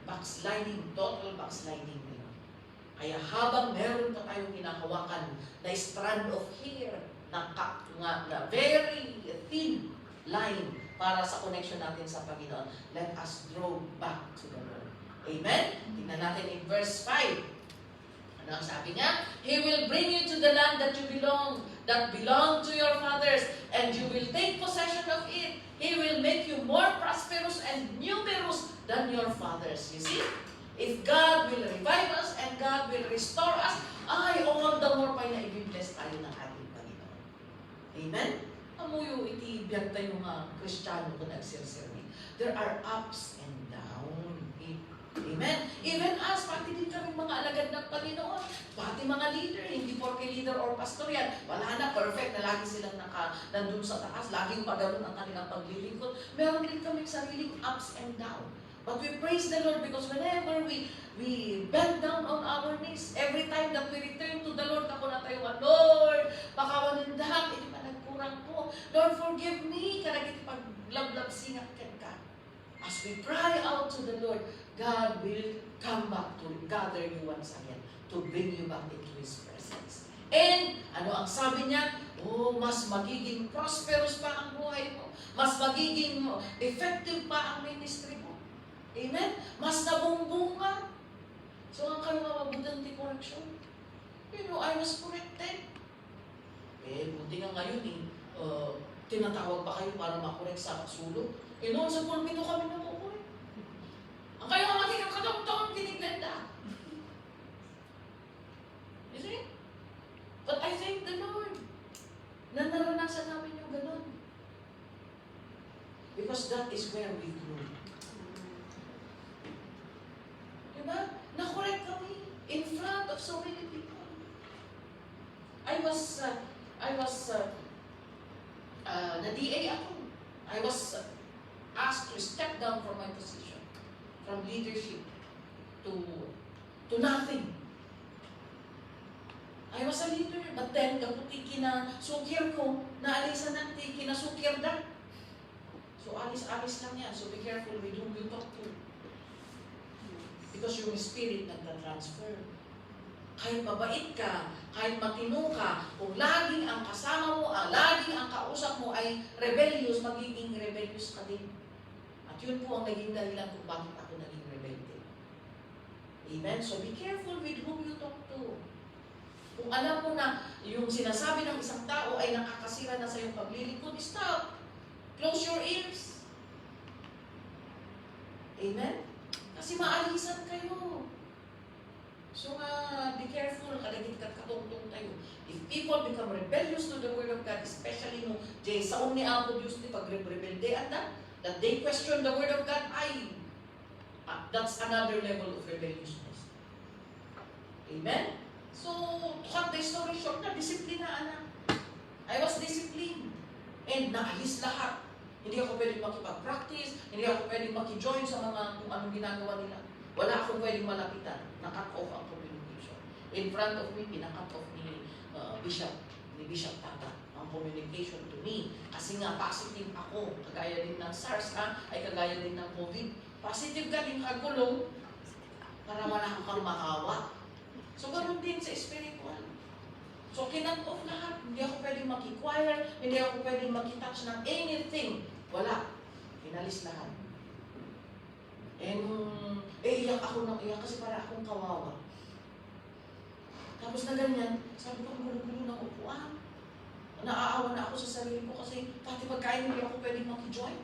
Backsliding, total backsliding na yun. Kaya habang meron pa tayong hinahawakan na strand of hair, na very thin line para sa connection natin sa Panginoon, let us draw back to the Lord. Amen? Tingnan natin in verse 5. Ano ang sabi niya? He will bring you to the land that belong to your fathers, and you will take possession of it. He will make you more prosperous and numerous than your fathers. You see? If God will revive us and God will restore us, ay, all the more pa na i-bless tayo ng ating Panginoon. Amen? Amuyo iti biyag tayo mga Kristiyano kung nagsirsermi. There are ups and downs. Amen? Even us, pati din kami mga alagad ng Panginoon. Pati mga leader, hindi porke leader or pastor yan. Wala na, perfect na lagi silang nandun sa taas. Laging paganoon ang kanilang paglilingkod. Meron din kami sariling ups and downs. But we praise the Lord because whenever we bend down on our knees, every time that we return to the Lord, ako na tayo, Lord, pakawanindak, iti panagkurang po. Lord, forgive me, karagit paglablab singat ka. As we cry out to the Lord, God will come back to gather you once again, to bring you back into His presence. And, ano ang sabi niya? Oh, mas magiging prosperous pa ang buhay mo. Mas magiging effective pa ang ministry mo. Amen? Mas nabumbunga. So, ang kayo nga mabudang di correction. You know, I was corrected. Buti nga ngayon tinatawag pa kayo para makorek sa sulok. Noon sa pulpito kami nakukorek. Ang kayo nga magiging katong-tong kiniglenda. You see? But I thank the Lord na naranasan namin yung ganun. Because that is where we grew. Diba? Na-correct kami in front of so many people. I was na-DA ako. I was asked to step down from my position, from leadership to nothing. I was a leader, but then kapag kinasukir ko, naalisan natin, kinasukir na. So alis-alis lang yan. So be careful with whom you talk to. Because yung spirit nagta-transfer. Kahit mabait ka, kahit matino ka, kung laging ang kasama mo, laging ang kausap mo ay rebellious, magiging rebellious ka din. At yun po ang naging dahilan kung bakit ako naging rebelde. Amen? So be careful with whom you talk to. Kung alam mo na yung sinasabi ng isang tao ay nakakasira na sa iyong paglilingkod, stop. Close your ears. Amen? Kasi maalisan kayo. So be careful, kadagit kat katungtong tayo. If people become rebellious to the Word of God, especially no, sa ni Apo Diyos ni pag-rebelde, that they question the Word of God, that's another level of rebelliousness. Amen? So, to cut the story short, na-disiplinaan na. I was disciplined. And naalis lahat. Hindi ako pwedeng makipag-practice, hindi ako pwedeng maki-join sa mga kung anong ginagawa nila. Wala akong pwedeng malapitan. Na-cut off ang communication. In front of me, pina-cut off ni Bishop Tata ang communication to me. Kasi nga, positive ako. Kagaya din ng SARS, ay kagaya din ng COVID. Positive ka din kagulong para wala kang makawa. So, ganoon din sa spiritual. So, kinat off lahat. Hindi ako pwedeng maki-choir, hindi ako pwedeng maki-touch ng anything. Wala. Inalis lahat. And, iyak ako ng iyak kasi para akong kawawa. Tapos na ganyan, sabi ko, ang gulo-gulo ng upuan. Naaawa na ako sa sarili ko kasi pati pagkain hindi ako pwedeng maki-join.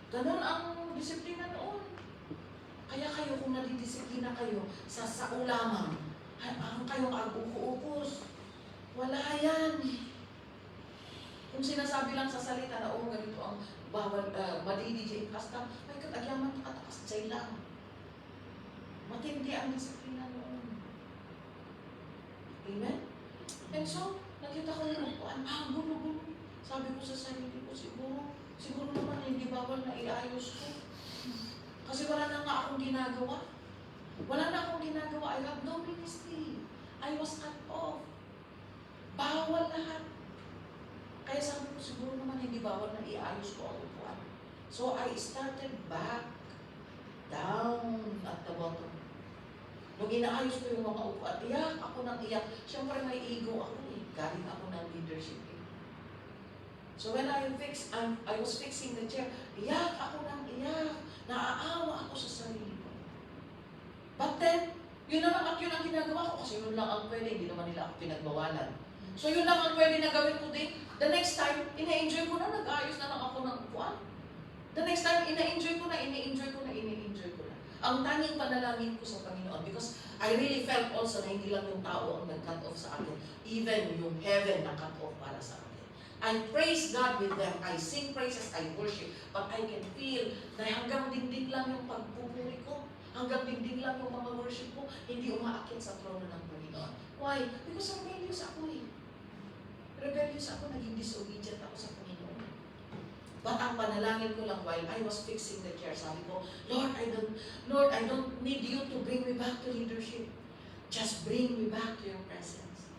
Ganon ang disiplina noon. Kaya kayo, kung nadidisiplina kayo sa ulaman, ang kayong aguko-ukos. Wala yan. Kung sinasabi lang sa salita na, ganito ang bawal, madidijay kasta, may katagyaman nakatakas dyan lang. Matindi ang disiplina noon. Amen? And so, nakita ko yung upuan, gulo-gulo. Sabi ko sa sarili ko, siguro naman hindi bawal na iayos ko. Kasi wala na nga akong ginagawa. Wala na akong ginagawa. I have no ministry. I was cut off. Bawal lahat. Kaya sabi ko, siguro naman hindi bawal na iayos ko ang upuan. So I started back down at the bottom. Nung inaayos ko yung mga upuan, iyak ako ng iyak. Siyempre may ego ako eh. Galing ako ng leadership eh. So when I was fixing the chair, iyak ako ng iyak. Naaawa ako sa sarili ko. But then, yun naman at yun ang ginagawa ko kasi yun lang ang pwede, hindi naman nila ako pinagbawalan. So yun lang ang pwede na gawin ko din. The next time, ina-enjoy ko na, nag-aayos na lang ako ng upuan. The next time, ina-enjoy ko na. Ang tanging panalangin ko sa Panginoon, because I really felt also na hindi lang yung tao ang nag-cut off sa akin, even yung heaven na cut off para sa akin. I praise God with them. I sing praises, I worship. But I can feel na hanggang dingding lang yung pagpupuri ko. Hanggang dingding lang yung mga worship ko. Hindi umaakit sa trono ng Panginoon. Why? Because rebellious ako eh. Rebellious ako, naging disobedient ako sa Panginoon. But ang panalangin ko lang while I was fixing the chair, sabi ko, Lord, I don't need you to bring me back to leadership. Just bring me back to your presence.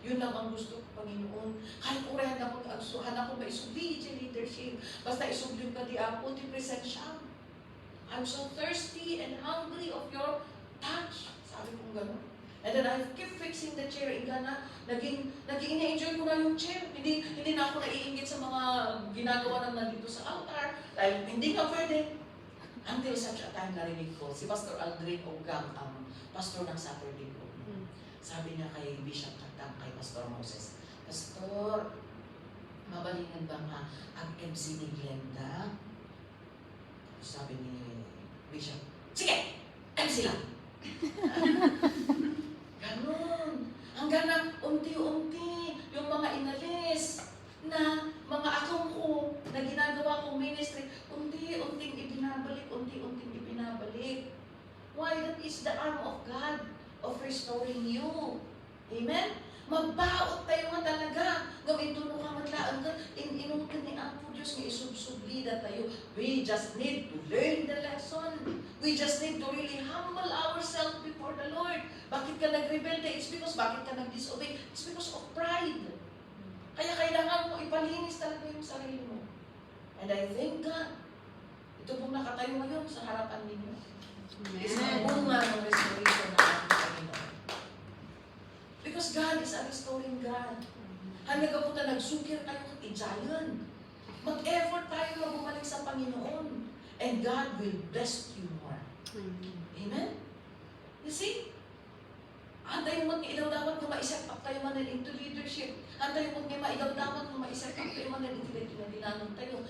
Yun lang ang gusto ko, Panginoon. Kahit urahan ako, agsuhan ako, maisubli sa leadership. Basta isubli ka di ako, di presensya. I'm so thirsty and hungry of your touch. Sabi ko gano'n. And then I keep fixing the chair. Ika na, naging ina-enjoy ko na yung chair. Hindi na ako naiingit sa mga ginagawa naman dito sa altar. Dahil hindi nga pwede. Until such a time narinig ko, si Pastor Aldrin Ogang, ang pastor ng Saturday ko. Sabi niya kay Bishop Tatang, kay Pastor Moses, Pastor, mabalingan ba nga ang MC ni Glenda? Sabi ni Bishop, sige, MC lang. Ganun. Hanggang na unti-unti yung mga inalis na mga akong ko na ginagawa kong ministry, unti-unting ibinabalik, unti-unting ibinabalik. Why? That is the arm of God of restoring you. Amen? Magbaot tayo nga talaga. Gawin tulong ka matlaan ka. Inungkin ni Apo Diyos nga isubsublida tayo. We just need to learn the lesson. We just need to really humble ourselves before the Lord. Bakit ka nag-rebelde? It's because bakit ka nag-disobey? It's because of pride. Kaya kailangan mo ipalinis talaga yung sarili mo. And I thank God. Ito pong nakatayo ngayon sa harapan ninyo. Isang bunga ng restoration ng ating Panginoon. Because God is a restoring God. Hanggang po nagsukir kayo kay giant. Mag-effort tayo na bumalik sa Panginoon. And God will bless you more. Amen? You see? Antay mo nga ilaw-dapat na ma-set up tayo man into leadership. Antay mo nga mailaw-dapat na ma-set up tayo man into leadership na dinanong tayo.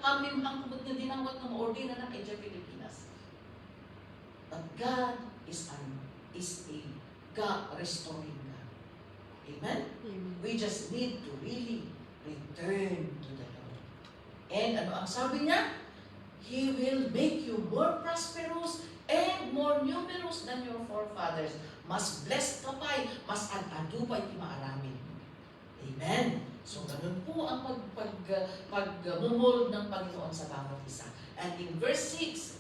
Hamim ang kumot na dinawat na ma-ordina na kay Pilipinas. But God is a God restoring God. Amen? We just need to really return to the Lord. And ano ang sabi niya? He will make you more prosperous and more numerous than your forefathers. Mas blessed ka pa'y, mas ag-adu pa'y maaramin. Amen? So, ganun po ang pag-mumold ng Panginoon sa bawat isa. And in verse 6,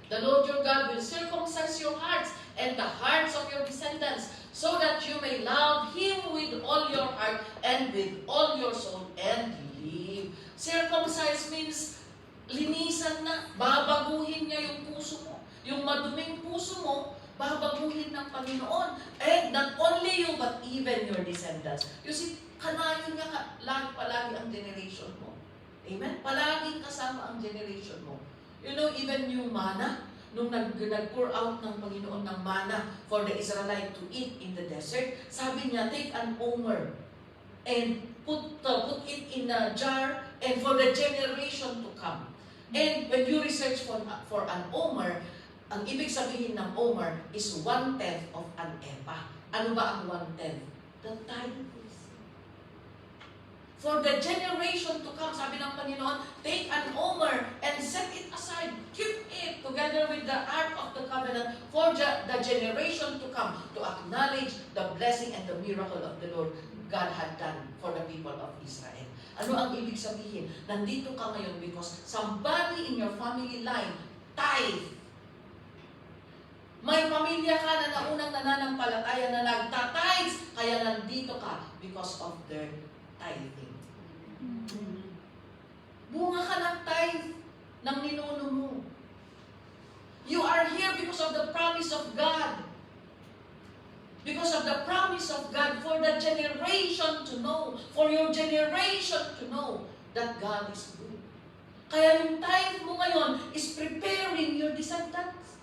the Lord your God will circumcise your hearts and the hearts of your descendants, so that you may love Him with all your heart and with all your soul and live. Circumcise means linisan na, babaguhin niya yung puso mo. Yung maduming puso mo, babaguhin ng Panginoon. And not only you, but even your descendants. You see, kanayon nga palagi ang generation mo. Amen? Palaging kasama ang generation mo. You know, even yung manna, nung nag-pour out ng Panginoon ng manna for the Israelite to eat in the desert, sabi niya, take an omer and put it in a jar and for the generation to come. And when you research for an omer, ang ibig sabihin ng omer is 1/10 of an epa. Ano ba ang 1/10? The tithes. For the generation to come, sabi ng Panginoon, take an omer and set it aside. Keep it together with the Ark of the Covenant for the generation to come to acknowledge the blessing and the miracle of the Lord God had done for the people of Israel. Ano ang ibig sabihin? Nandito ka ngayon because somebody in your family line tithe. May pamilya ka na naunang nananampalataya na nagtithes, kaya nandito ka because of their tithing. Bunga ka ng tithe ng ninuno mo. You are here because of the promise of God. Because of the promise of God for the generation to know, for your generation to know that God is good. Kaya yung tithe mo ngayon is preparing your descendants.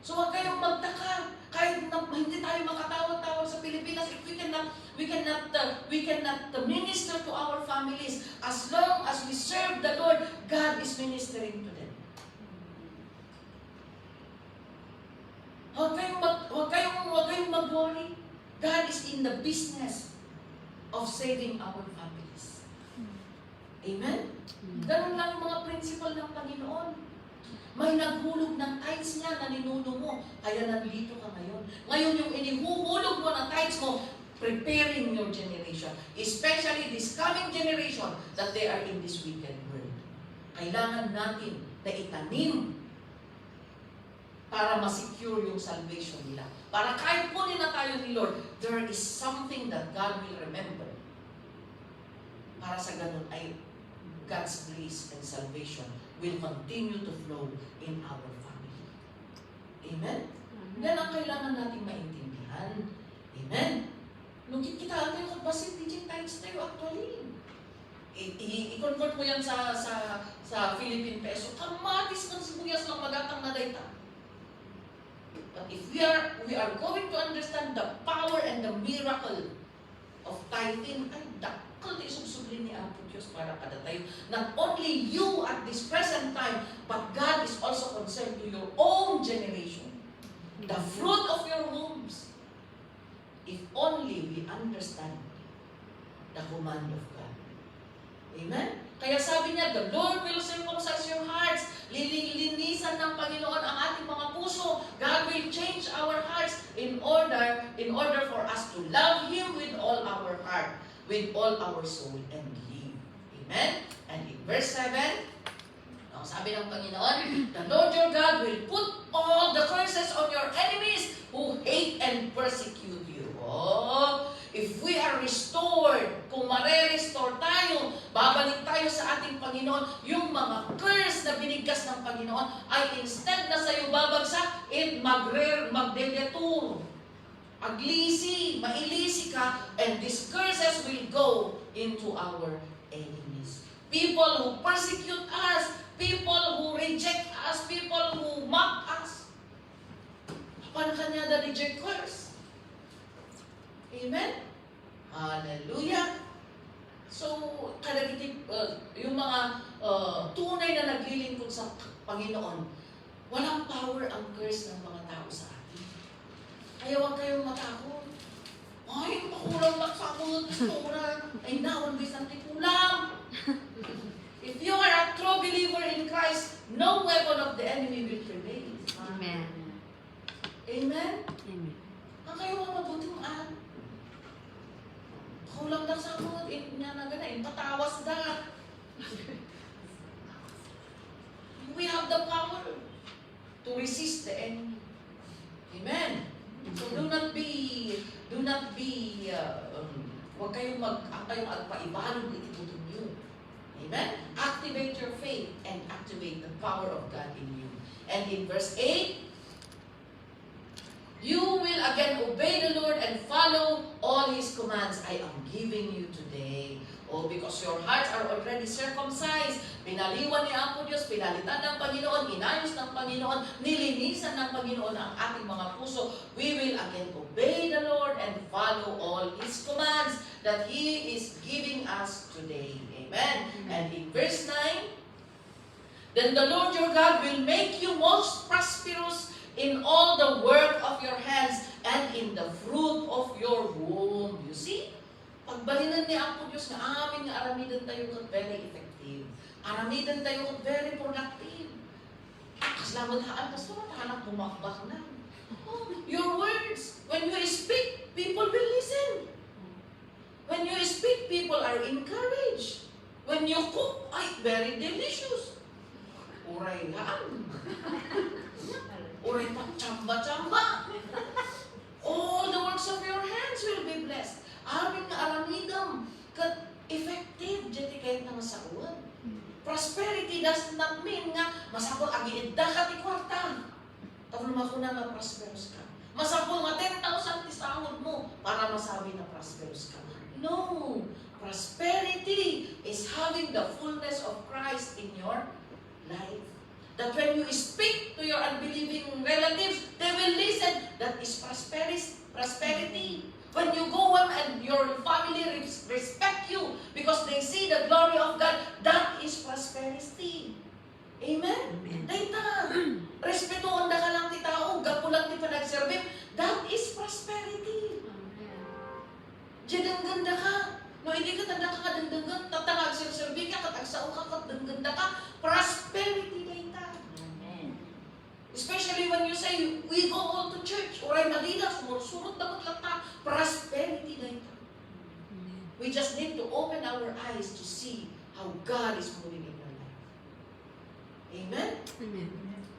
So huwag kayong magtaka. Kahit hindi tayo makatawag-tawag sa Pilipinas, if we cannot minister to our families, as long as we serve the Lord, God is ministering to them. Huwag kayong mag-worry. God is in the business of saving our families. Amen? Ganun lang yung mga principle ng Panginoon. May naghulog ng tithes niya na ninuno mo, kaya nandito ka ngayon. Ngayon yung inihuhulog mo ng tithes mo, preparing your generation, especially this coming generation that they are in this wicked world. Kailangan natin na itanim para ma-secure yung salvation nila. Para kahit kunin na tayo ni Lord, there is something that God will remember. Para sa ganun ay God's grace and salvation will continue to flow in our family. Amen? Yan ang kailangan nating maintindihan. Amen? Nung kita tayo kabasit, digit times tayo actually. I-convert mo yan sa Philippine peso. Kamatis ng sibuyas lang magatang na data. But if we are going to understand the power and the miracle of tithing, ay dakal na isubsubli ni Apo Diyos para kada tayo. Not only you at this present time, but God is also concerned to your own generation. The fruit of your wombs. If only we understand the command of God. Amen? Kaya sabi niya, the Lord will circumcise your hearts. Lilinisan ng Panginoon ang ating mga puso. God will change our hearts in order for us to love Him with all our heart, with all our soul, and live. Amen? And in verse 7, sabi ng Panginoon, the Lord your God will put all the curses on your enemies who hate and persecute you. Oh, if we are restored, kung mare-restore tayo, babalik tayo sa ating Panginoon, yung mga curse na binigkas ng Panginoon ay instead na sa'yo babagsak, magdedetur. Aglisi, mailisi ka, and these curses will go into our enemies. People who persecute us, people who reject us, people who mock us. Paano kanya na reject curse? Amen? Hallelujah! So, kalagitip, yung mga tunay na naglilingkod sa Panginoon, walang power ang curse ng mga tao sa atin. Kaya huwag kayong matakot. Ay, makulang lang sa ako, ay nawan bis natin kulang. If you are a true believer in Christ, no weapon of the enemy will prevail. Amen. Amen? Amen. Ang kayo mga mabuting kulang lang sa ako, niya na gana, patawas na. We have the power to resist the enemy. Amen? So do not be, huwag kayong agpaibalog itutong nyo. Amen? Activate your faith and activate the power of God in you. And in verse 8, you will again obey the Lord and follow all His commands I am giving you today. Oh, because your hearts are already circumcised. Pinaliwan ni Apo Diyos, pinalitan ng Panginoon, inayos ng Panginoon, nilinisan ng Panginoon ang ating mga puso. We will again obey the Lord and follow all His commands that He is giving us today. Amen. And in verse 9, then the Lord your God will make you most prosperous in all the work of your hands and in the fruit of your womb. You see? Pagbalinan ni Apo Diyos na amin nga aramidan tayo kat very effective. Aramidan tayo kat very productive. Kaslamad haan, basta matahanap bumakbak na. Oh, your words, when you speak, people will listen. When you speak, people are encouraged. When you cook, ay, very delicious. Uray haan. Uray pa, chamba-chamba. All the works of your hands will be blessed. Aming aramidam, kat effective, jeti kahit na masakuan. Prosperity does not mean nga, masakol agiidda ka ti kwarta. Tapos ko na nga prosperous ka. Masakol nga 10,000 ti sahod mo para masabi na prosperous ka. No! Prosperity is having the fullness of Christ in your life. That when you speak to your unbelieving relatives, they will listen. That is prosperity. When you go home and your family respect you because they see the glory of God, that is prosperity. Amen? Dayta, respetuon na ka lang ti tao, gapulang ti panagserve, that is prosperity. Diyan ganda ka. No, hindi ka tanda ka kadangdangan, tatangag serve ka, katagsao ka, kadanganda ka, prosperity dayta. Especially when you say, we go all to church, or ay malina, sumursurot na matlata, prosperity na eyes to see how God is moving in your life. Amen? Amen.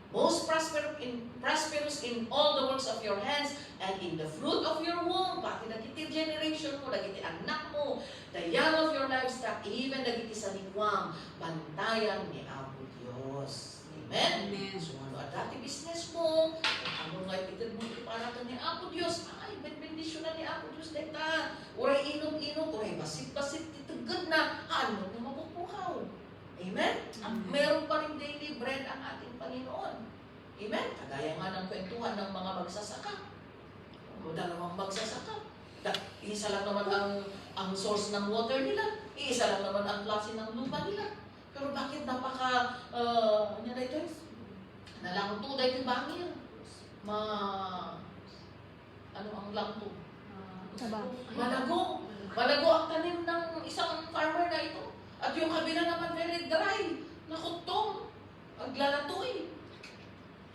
Most prosperous in all the works of your hands and in the fruit of your womb. Pati dagiti generation mo, dagiti anak mo, the young of your livestock, even dagiti sa likwang, bantayan ni Apo Diyos. Amen? Amen. So ano at dati business mo, ano nga ititid mo para ka ni Apo Diyos, ay, benbendisyon na ni Apo Diyos, deta. Uray inom-inom, uray basit-basit, itugod na, ano na mapupuhaw. Amen? Meron pa rin daily bread ang ating Panginoon. Amen? Kagaya nga ng kwentuhan ng mga magsasaka. O dalawang magsasaka. Isa lang naman ang source ng water nila. Isa lang naman ang klase ng lupa nila. Pero bakit ano na ito? Nalangto dahil yung bangil. Ano ang langto? Malago. Malago ang tanim ng isang farmer na ito. At yung kabila naman very dry, nakutong, aglalatoy.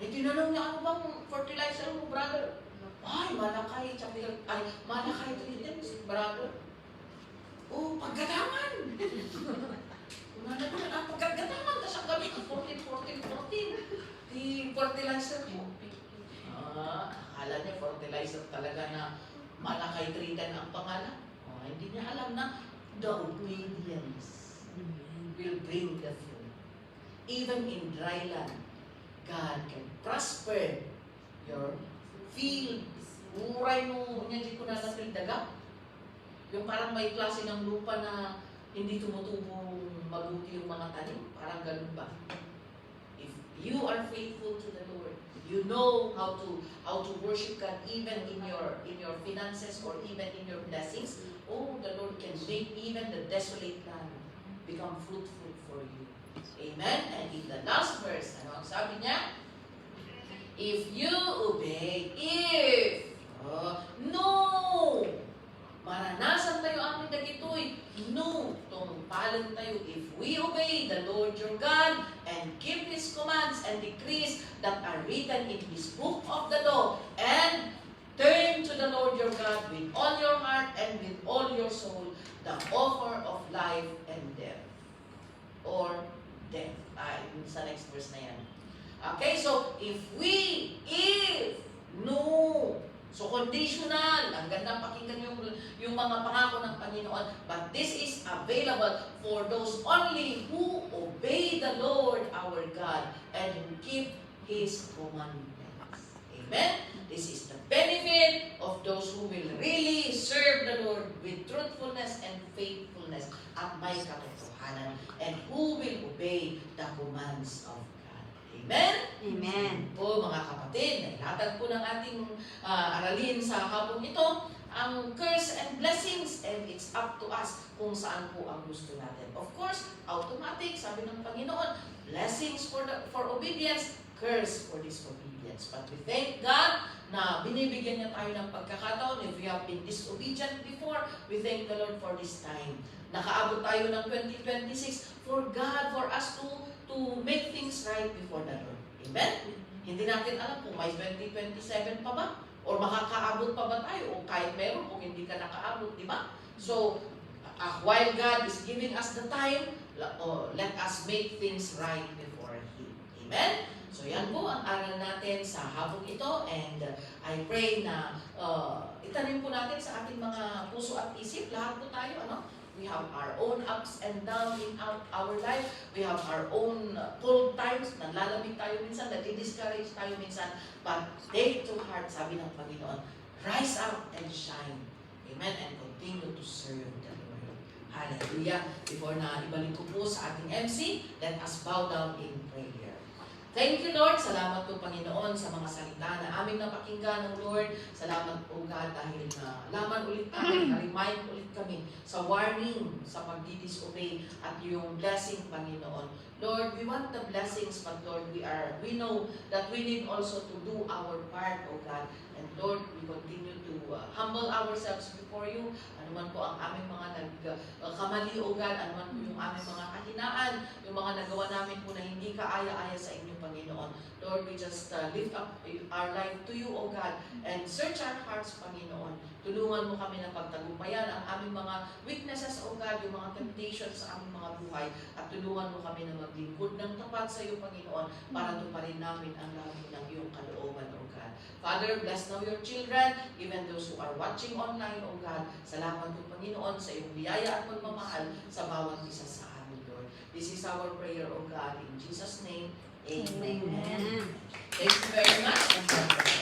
Eh, tinanong niya, ano bang fertilizer mo, brother? Ay, malakay, malakay ito brother. Oh, paggadangan. Paggadangan, tapos ang gamit ng 14. Di fertilizer mo. Akala niya fertilizer talaga na malakay tridan ang pangalan. Hindi niya alam na the obedience will bring the fruit. Even in dry land, God can prosper your field. Uray mo, hindi ko na daga. Yung parang may klase ng lupa na hindi tumutubong mabuti yung mga tanim. Parang ganun ba? If you are faithful to the Lord, you know how to worship God even in your finances or even in your blessings. Oh, the Lord can make even the desolate land become fruitful for you. Amen? And in the last verse, ano ang sabi niya? If you obey, no! Maranasan tayo amin dagitoy. No! Tungpalan tayo. If we obey the Lord your God and keep His commands and decrees that are written in His book of the law and turn to the Lord your God with all your heart and with all your soul, the offer of life and death. Or death. Sa next verse na yan. Okay, so no. So conditional. Ang ganda pakinggan yung mga pangako ng Panginoon. But this is available for those only who obey the Lord our God and who keep His commandments. Amen? This is the benefit of those who will really serve the Lord with truthfulness and faithfulness at may katotohanan and who will obey the commands of God. Amen? Amen. Po mga kapatid, nailatag po ng ating aralin sa hapong ito ang curse and blessings and it's up to us kung saan po ang gusto natin. Of course, automatic, sabi ng Panginoon, blessings for obedience, curse for disobedience. But we thank God na binibigyan niya tayo ng pagkakataon. If we have been disobedient before, we thank the Lord for this time. Nakaabot tayo ng 2026 for God, for us to make things right before the Lord. Amen? Hindi natin alam kung may 2027 pa ba? Or makakaabot pa ba tayo? O kahit meron, kung hindi ka nakaabot, di ba? So, while God is giving us the time, let us make things right before Him. Amen? So, yan po ang aral natin sa hapong ito. And I pray na itanim po natin sa ating mga puso at isip. Lahat po tayo, ano? We have our own ups and downs in our life. We have our own cold times. Nalalamig tayo minsan, nadi-discourage tayo minsan. But take to heart, sabi ng Panginoon, rise up and shine. Amen? And continue to serve the Lord. Hallelujah. Before na ibalik ko po sa ating MC, let us bow down in prayer. Thank you, Lord. Salamat po, Panginoon, sa mga salita na aming napakinggan ng Lord. Salamat po, God, dahil laman ulit kami, na-remind ulit kami sa warning, sa pagdi-disobey at yung blessing, Panginoon. Lord, we want the blessings, but Lord, we know that we need also to do our part, O God, And Lord, we continue to humble ourselves before you. Ano man po ang aming mga nagkamali, O God, ano man po yung aming mga kahinaan, yung mga nagawa namin po na hindi kaaya-aya sa inyo, Panginoon. Lord, we just lift up our life to you, O God, and search our hearts, Panginoon. Tulungan mo kami na pagtagumpayan ang aming mga weaknesses, O God, yung mga temptations sa aming mga buhay, at tulungan mo kami na maglingkod ng tapat sa iyo, Panginoon, para tuparin namin ang labi ng iyong kalooban, O God. Father, bless now your children, even those who are watching online, O God. Salamat po, Panginoon, sa iyong biyaya at pagmamahal sa bawat isa sa amin, Lord. This is our prayer, O God, in Jesus' name. Amen. Amen. Thank you very much.